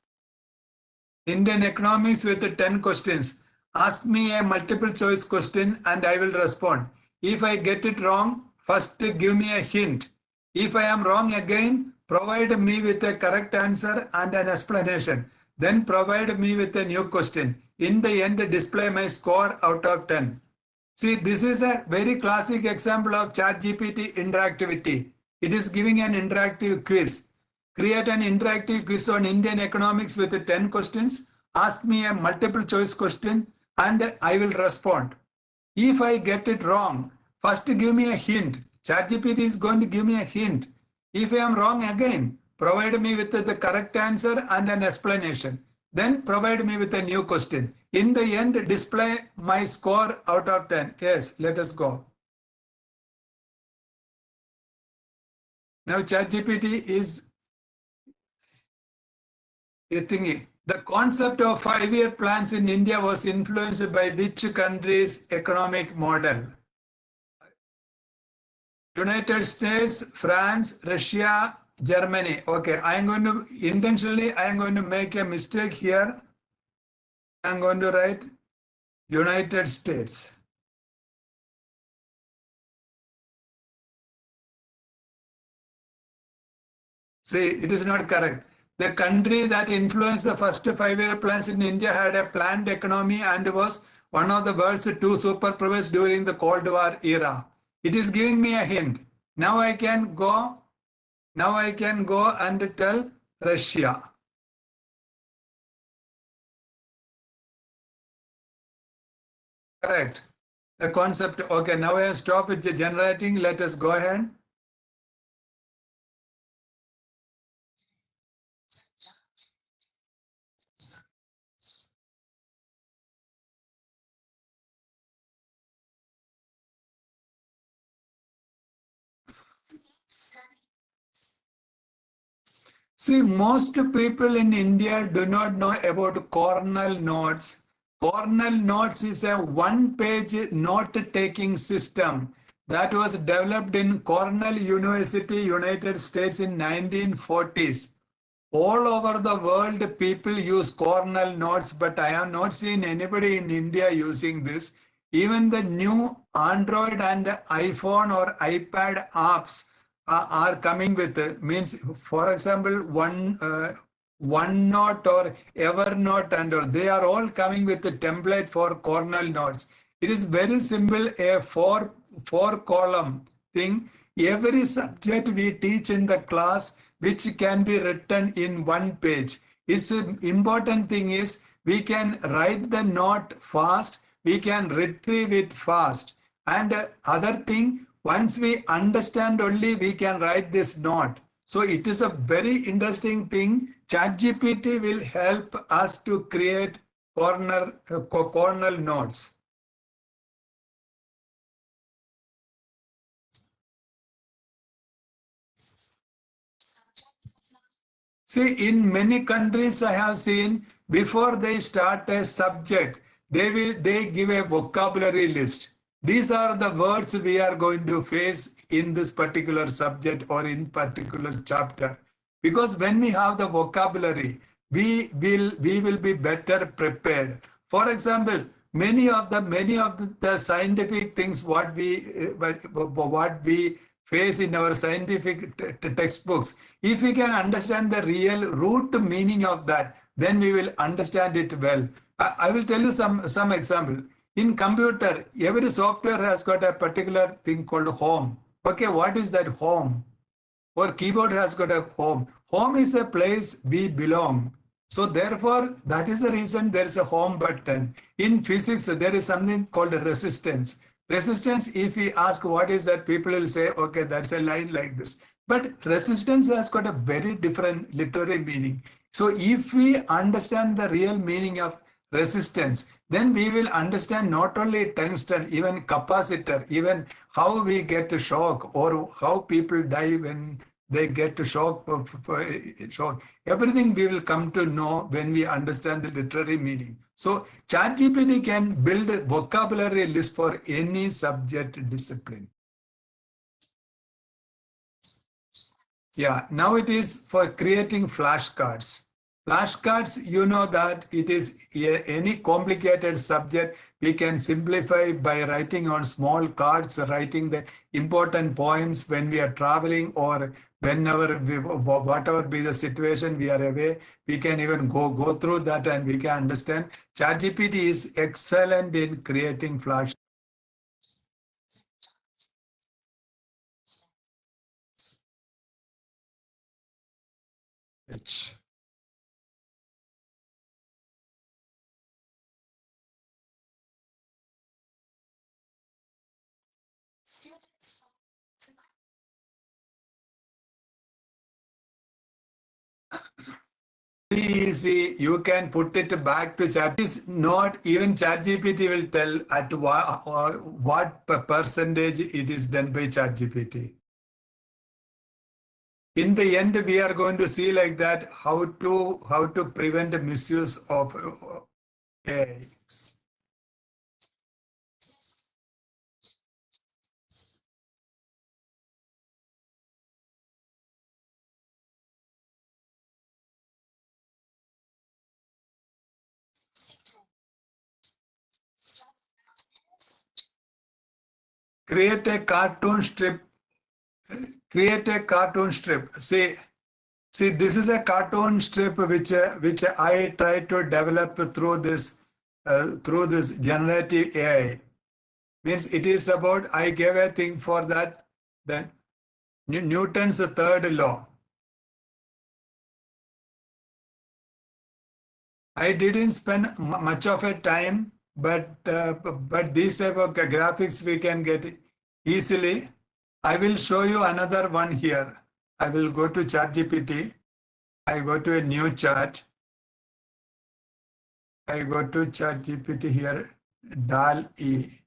Indian economics with 10 questions. Ask me a multiple choice question and I will respond. If I get it wrong, first give me a hint. If I am wrong again, provide me with a correct answer and an explanation. Then provide me with a new question. In the end, display my score out of 10. See, this is a very classic example of ChatGPT interactivity. It is giving an interactive quiz. Create an interactive quiz on Indian economics with 10 questions. Ask me a multiple choice question and I will respond. If I get it wrong, first give me a hint. ChatGPT is going to give me a hint. If I am wrong again, provide me with the correct answer and an explanation. Then provide me with a new question. In the end, display my score out of 10. Yes, let us go. Now ChatGPT is thinking. The concept of 5-year plans in India was influenced by which country's economic model? United States, France, Russia, Germany. Okay, I am going to make a mistake here. I am going to write United States. See, it is not correct. The country that influenced the first 5-year plans in India had a planned economy and was one of the world's 2 superpowers during the Cold War era. It is giving me a hint. Now I can go and tell Russia. Correct. The concept. Okay, now I have stopped generating. Let us go ahead. See, most people in India do not know about Cornell notes. Cornell notes is a one-page note-taking system that was developed in Cornell University, United States in 1940s. All over the world, people use Cornell notes, but I have not seen anybody in India using this. Even the new Android and iPhone or iPad apps are coming with means, for example, OneNote or Evernote and all. They are all coming with a template for Cornell notes. It is very simple, a four column thing. Every subject we teach in the class, which can be written in one page. It's an important thing is we can write the note fast, we can retrieve it fast. And other thing, once we understand only, we can write this note. So it is a very interesting thing. ChatGPT will help us to create cornell notes. See, in many countries I have seen before they start a subject, they give a vocabulary list. These are the words we are going to face in this particular subject or in particular chapter. Because when we have the vocabulary, we will be better prepared. For example, many of the scientific things what we face in our scientific textbooks, if we can understand the real root meaning of that, then we will understand it well. I will tell you some example. In computer, every software has got a particular thing called home. Okay, what is that home? Or keyboard has got a home. Home is a place we belong. So therefore, that is the reason there is a home button. In physics, there is something called resistance. Resistance, if we ask what is that, people will say, okay, that's a line like this. But resistance has got a very different literary meaning. So if we understand the real meaning of resistance, then we will understand not only tungsten, even capacitor, even how we get a shock or how people die when they get a shock. Everything we will come to know when we understand the literary meaning. So ChatGPT can build a vocabulary list for any subject discipline. Yeah, now it is for creating flashcards. Flashcards, you know that it is any complicated subject, we can simplify by writing on small cards, writing the important points when we are traveling or whenever, whatever be the situation we are away, we can even go through that and we can understand. ChatGPT is excellent in creating flashcards. Easy, you can put it back to chat. Is not even ChatGPT will tell at what percentage it is done by ChatGPT. In the end, we are going to see like that how to prevent misuse of AI. Create a cartoon strip. Create a cartoon strip. See, this is a cartoon strip which I try to develop through this generative AI. Means it is about, I gave a thing for that, then Newton's third law. I didn't spend much of a time, but these type of graphics we can get easily. I will show you another one here. I will go to ChatGPT. I go to a new chat. I go to ChatGPT here, DAL-E.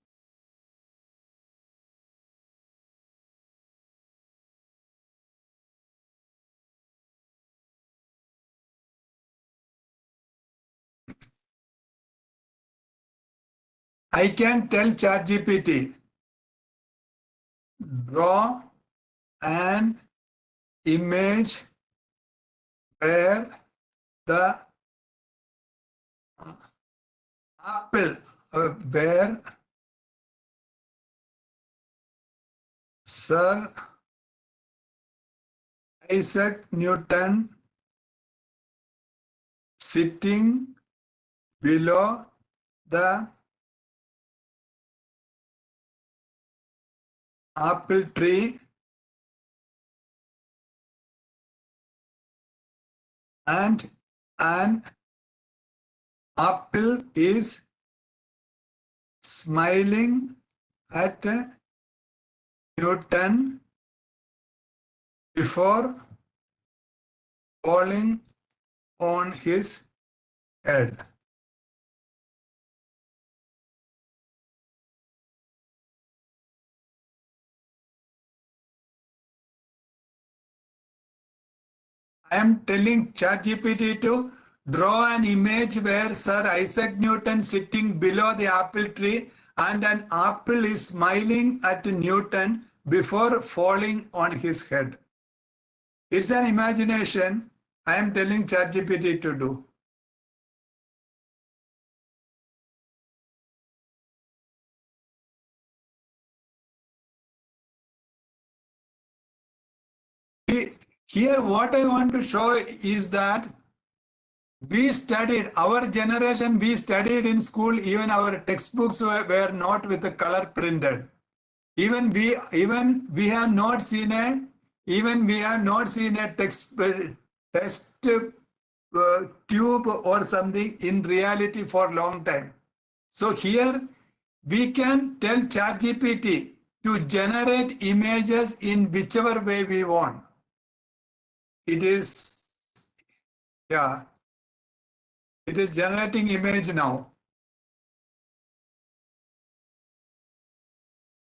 I can tell ChatGPT, draw an image where the apple, where Sir Isaac Newton sitting below the apple tree and an apple is smiling at Newton before falling on his head. I am telling ChatGPT to draw an image where Sir Isaac Newton sitting below the apple tree and an apple is smiling at Newton before falling on his head. It's an imagination I am telling ChatGPT to do. Here what I want to show is that we studied, our generation, we studied in school, even our textbooks were not with the color printed. Even we have not seen a test tube or something in reality for a long time. So here we can tell ChatGPT to generate images in whichever way we want. It is, yeah, it is generating image now.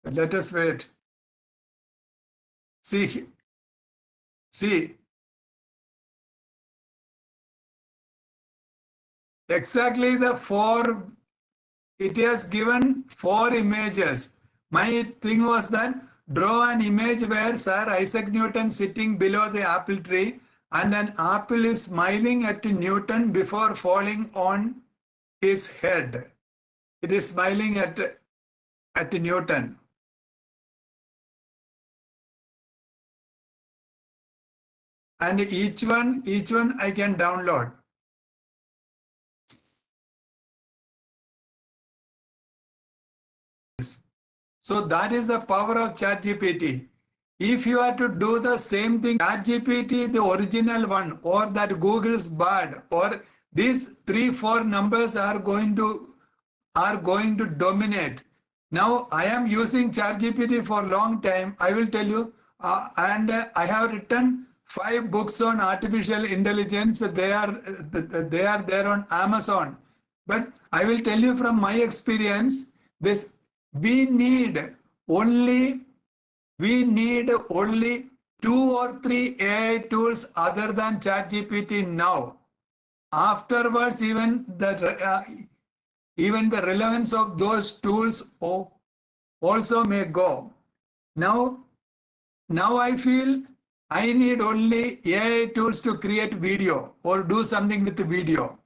Let us wait. See, exactly the four, it has given four images. My thing was that draw an image where Sir Isaac Newton sitting below the apple tree and an apple is smiling at Newton before falling on his head. It is smiling at Newton. And each one I can download. So that is the power of ChatGPT. If you are to do the same thing, ChatGPT, the original one, or that Google's Bard, or these 3-4 numbers are going to dominate. Now I am using ChatGPT for a long time. I will tell you, and I have written 5 books on artificial intelligence. They are there on Amazon. But I will tell you from my experience, this we need only 2 or 3 AI tools other than ChatGPT now. Afterwards, even the relevance of those tools also may go. Now I feel I need only AI tools to create video or do something with the video.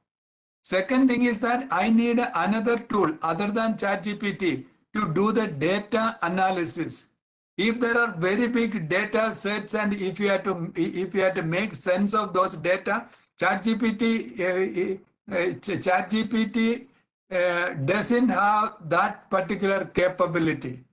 Second thing is that I need another tool other than ChatGPT to do the data analysis. If there are very big data sets and if you have to make sense of those data, ChatGPT doesn't have that particular capability.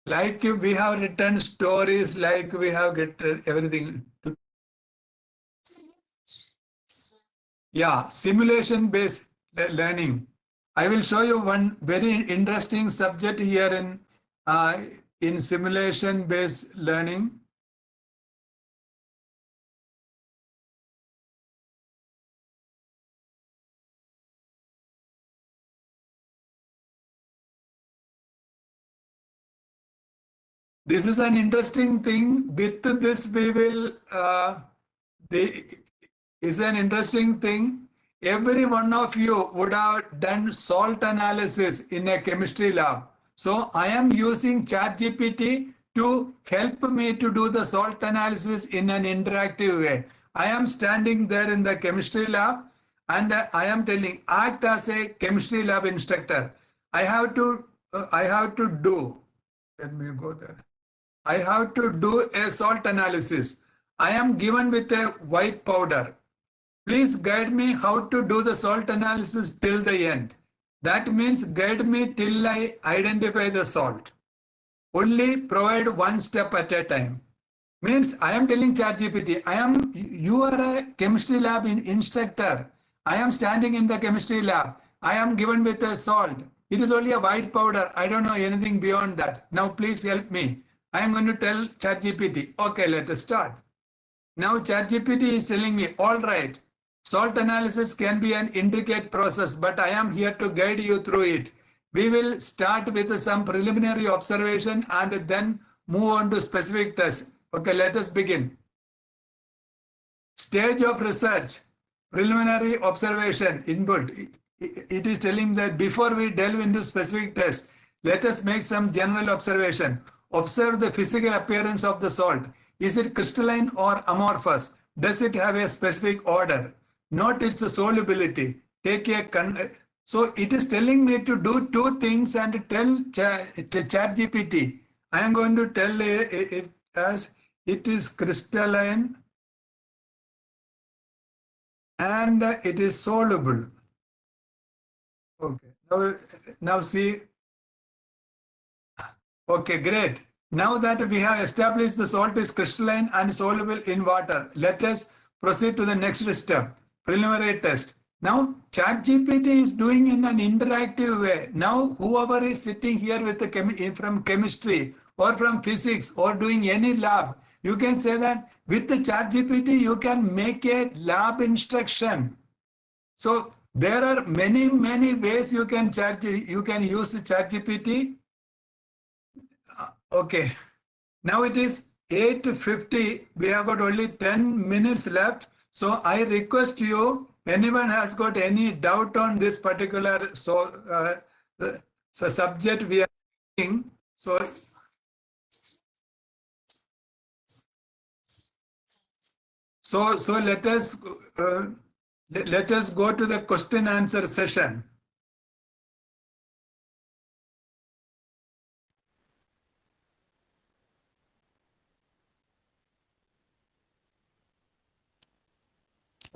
Like we have written stories, like we have written everything. Yeah, simulation-based learning. I will show you one very interesting subject here in simulation-based learning. This is an interesting thing. With this, we will. Is an interesting thing. Every one of you would have done salt analysis in a chemistry lab. So I am using ChatGPT to help me to do the salt analysis in an interactive way. I am standing there in the chemistry lab and I am telling, act as a chemistry lab instructor. I have to do, let me go there. I have to do a salt analysis. I am given with a white powder. Please guide me how to do the salt analysis till the end. That means guide me till I identify the salt. Only provide one step at a time. Means I am telling ChatGPT, you are a chemistry lab instructor. I am standing in the chemistry lab. I am given with a salt. It is only a white powder. I don't know anything beyond that. Now please help me. I am going to tell ChatGPT, okay, let us start. Now ChatGPT is telling me, all right, salt analysis can be an intricate process, but I am here to guide you through it. we will start with some preliminary observation and then move on to specific tests. Okay, let us begin. Stage of research, preliminary observation, input. It is telling that before we delve into specific tests, let us make some general observation. Observe the physical appearance of the salt. Is it crystalline or amorphous? Does it have a specific order? Note its solubility. Take a so it is telling me to do two things and tell ChatGPT. I am going to tell it as it is crystalline and it is soluble. Okay, now see. Okay, great. Now that we have established the salt is crystalline and soluble in water, let us proceed to the next step, preliminary test. Now, ChatGPT is doing in an interactive way. Now, whoever is sitting here with the from chemistry or from physics or doing any lab, you can say that with the ChatGPT, you can make a lab instruction. So there are many ways you can use ChatGPT. Okay, now it is 8:50. We have got only 10 minutes left. So I request you, anyone has got any doubt on this particular subject we are doing. So let us go to the question answer session.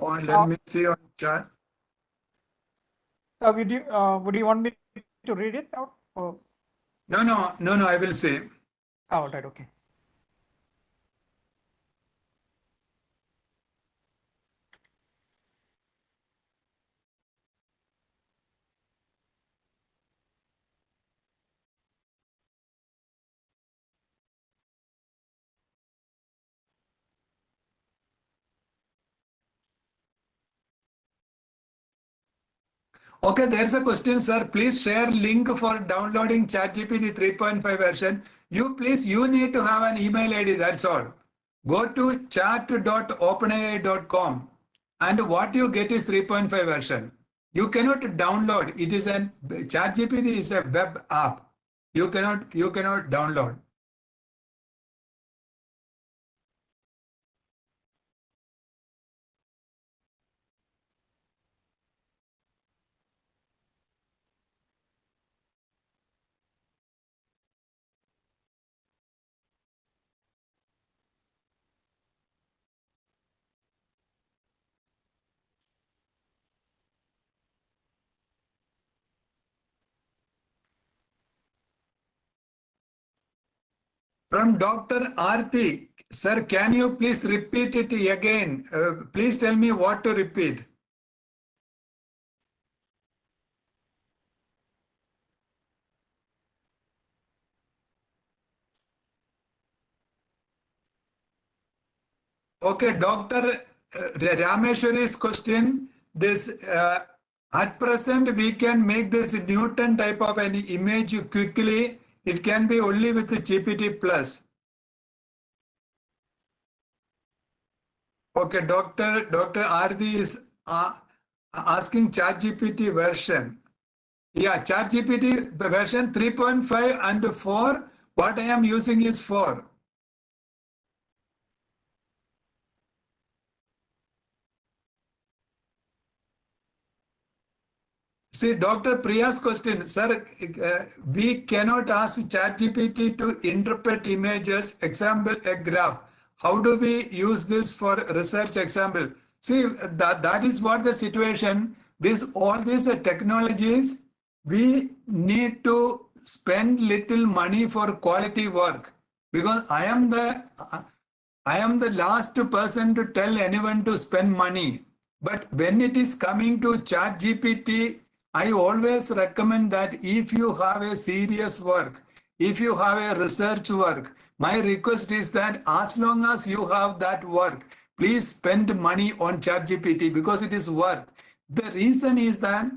Oh, let me see on chat. Would you want me to read it out? Or? No, I will say. Oh, right, okay. Okay, there's a question, sir. Please share link for downloading ChatGPT 3.5 version. You need to have an email ID, that's all. Go to chat.openai.com and what you get is 3.5 version. You cannot download. It is ChatGPT is a web app. You cannot download. From Dr. Aarti, sir, can you please repeat it again? Please tell me what to repeat. Okay, Dr. Rameshwari's question, this at present we can make this Newton type of an image quickly. It can be only with the GPT plus. Okay, Dr. Ardi is asking ChatGPT version. Yeah, ChatGPT the version 3.5 and 4. What I am using is 4. See, Dr. Priya's question, sir, we cannot ask ChatGPT to interpret images, example, a graph. How do we use this for research example? See, that is what the situation, all these technologies, we need to spend little money for quality work because I am the last person to tell anyone to spend money. But when it is coming to ChatGPT, I always recommend that if you have a serious work, if you have a research work, my request is that as long as you have that work, please spend money on ChatGPT because it is worth. The reason is that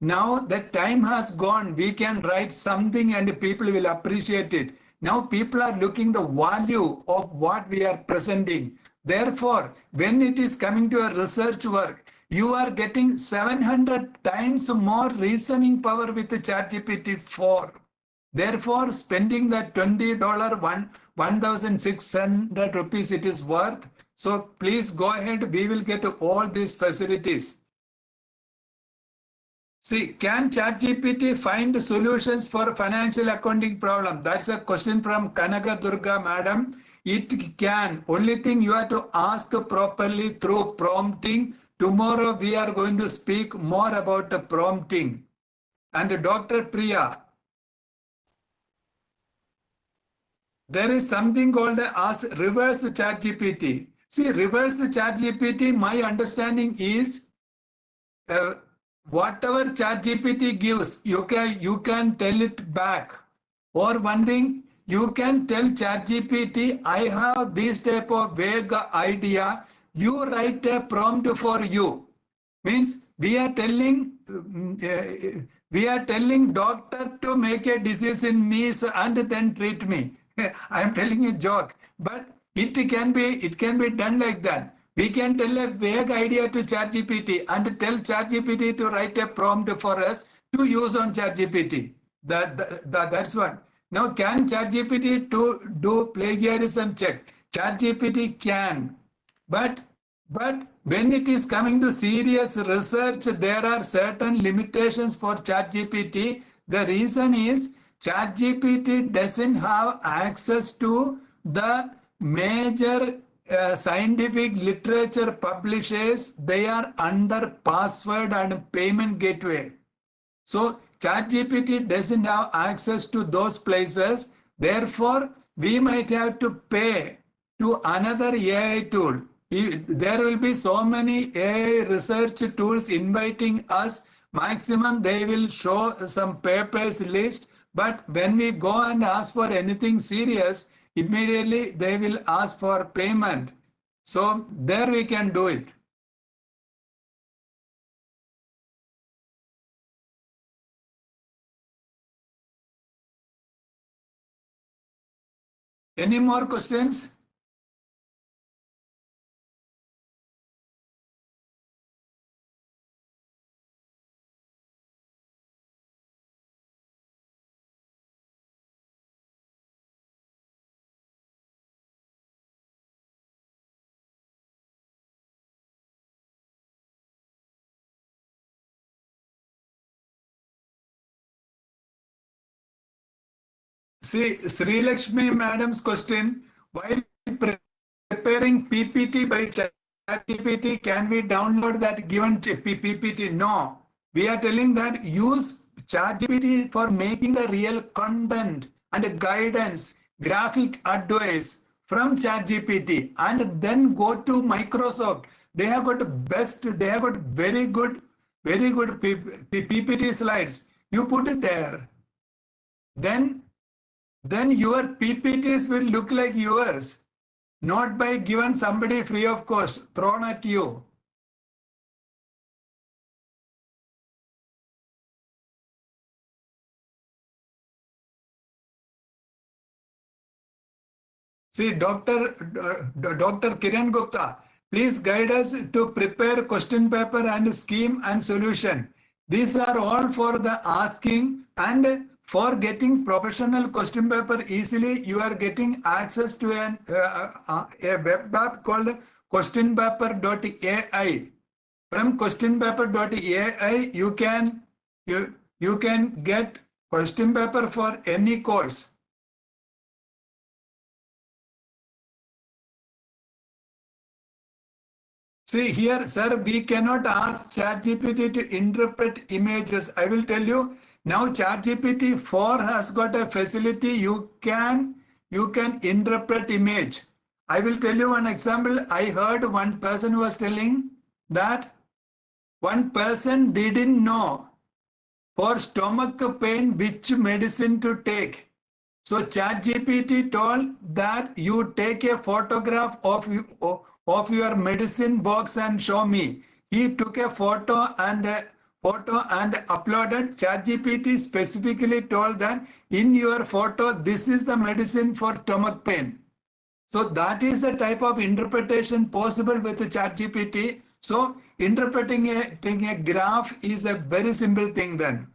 Now the time has gone. We can write something and people will appreciate it. Now people are looking the value of what we are presenting. Therefore, when it is coming to a research work, you are getting 700 times more reasoning power with the ChatGPT 4. Therefore, spending that $20, 1,600 rupees it is worth. So please go ahead. We will get all these facilities. See, can ChatGPT find solutions for financial accounting problem? That's a question from Kanaga Durga madam. It can. Only thing you have to ask properly through prompting. Tomorrow we are going to speak more about the prompting. And Dr. Priya, there is something called as reverse ChatGPT. See, reverse ChatGPT, my understanding is whatever ChatGPT gives, you can tell it back. Or one thing, you can tell ChatGPT, I have this type of vague idea. You write a prompt for you. Means we are telling doctor to make a disease in me and then treat me. I am telling a joke, but it can be done like that. We can tell a vague idea to ChatGPT and tell ChatGPT to write a prompt for us to use on ChatGPT. That's what. Now, can ChatGPT to do plagiarism check? ChatGPT can, but when it is coming to serious research, there are certain limitations for ChatGPT. The reason is ChatGPT doesn't have access to the major scientific literature publishers. They are under password and payment gateway. So ChatGPT doesn't have access to those places. Therefore, we might have to pay to another AI tool. There will be so many AI research tools inviting us. Maximum, they will show some papers list. But when we go and ask for anything serious, immediately they will ask for payment. So there we can do it. Any more questions? See, Sri Lakshmi madam's question, while preparing PPT by ChatGPT, can we download that given PPT? No. We are telling that use ChatGPT for making the real content and guidance, graphic advice from ChatGPT, and then go to Microsoft. They have got they have got very good PPT slides. You put it there. Then your PPTs will look like yours, not by given somebody free of cost, thrown at you. See, Dr. Kiran Gupta, please guide us to prepare question paper and scheme and solution. These are all for the asking, and for getting professional question paper easily, you are getting access to a web app called QuestionPaper.ai. From QuestionPaper.ai, you can get question paper for any course. See here, sir, we cannot ask ChatGPT to interpret images. I will tell you, now ChatGPT 4 has got a facility, you can interpret image. I will tell you one example. I heard one person was telling that one person didn't know for stomach pain which medicine to take. So ChatGPT told that you take a photograph of your medicine box and show me. He took a photo and photo and uploaded. ChatGPT specifically told that in your photo, this is the medicine for stomach pain. So that is the type of interpretation possible with the ChatGPT. So interpreting a graph is a very simple thing then.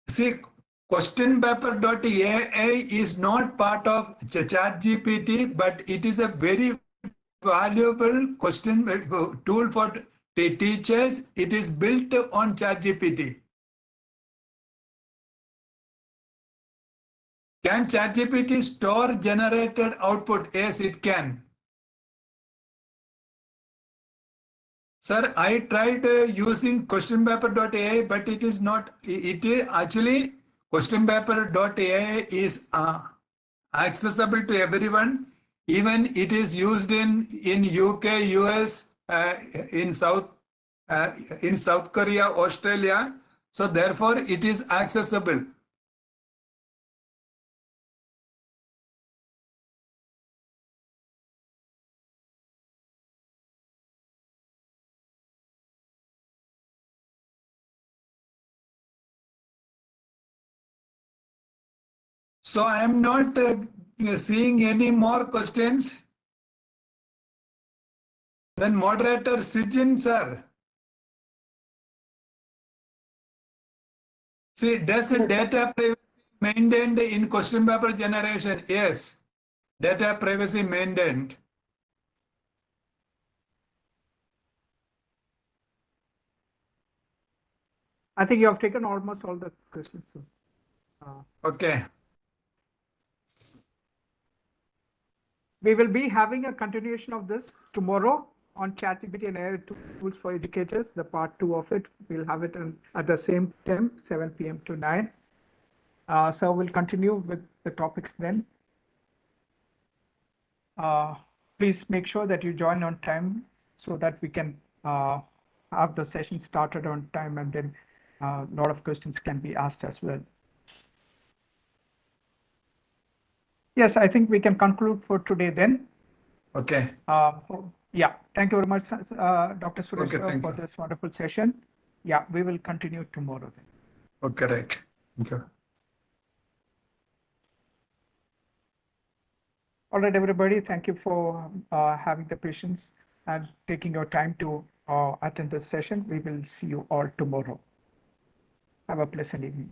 See, QuestionPaper.ai is not part of ChatGPT, but it is a very valuable question tool for teachers. It is built on ChatGPT. Can ChatGPT store generated output? Yes, it can. Sir, I tried using QuestionPaper.ai, but it is not. It is actually QuestionPaper.ai is accessible to everyone. Even it is used in UK, US, in South Korea, Australia. So therefore, it is accessible. So I am not seeing any more questions. Then moderator Sijin sir. See, does data privacy maintained in question paper generation? Yes, data privacy maintained. I think you have taken almost all the questions. Okay. We will be having a continuation of this tomorrow on ChatGPT and AI tools for educators. The part 2 of it, we'll have it at the same time, 7 p.m. to 9. So we'll continue with the topics then. Please make sure that you join on time so that we can have the session started on time, and then a lot of questions can be asked as well. Yes, I think we can conclude for today then. Okay. Yeah, thank you very much, Dr. Suresh, Okay, for this wonderful session. Yeah, we will continue tomorrow then. Okay, right. Thank you. All right, everybody, thank you for having the patience and taking your time to attend this session. We will see you all tomorrow. Have a pleasant evening.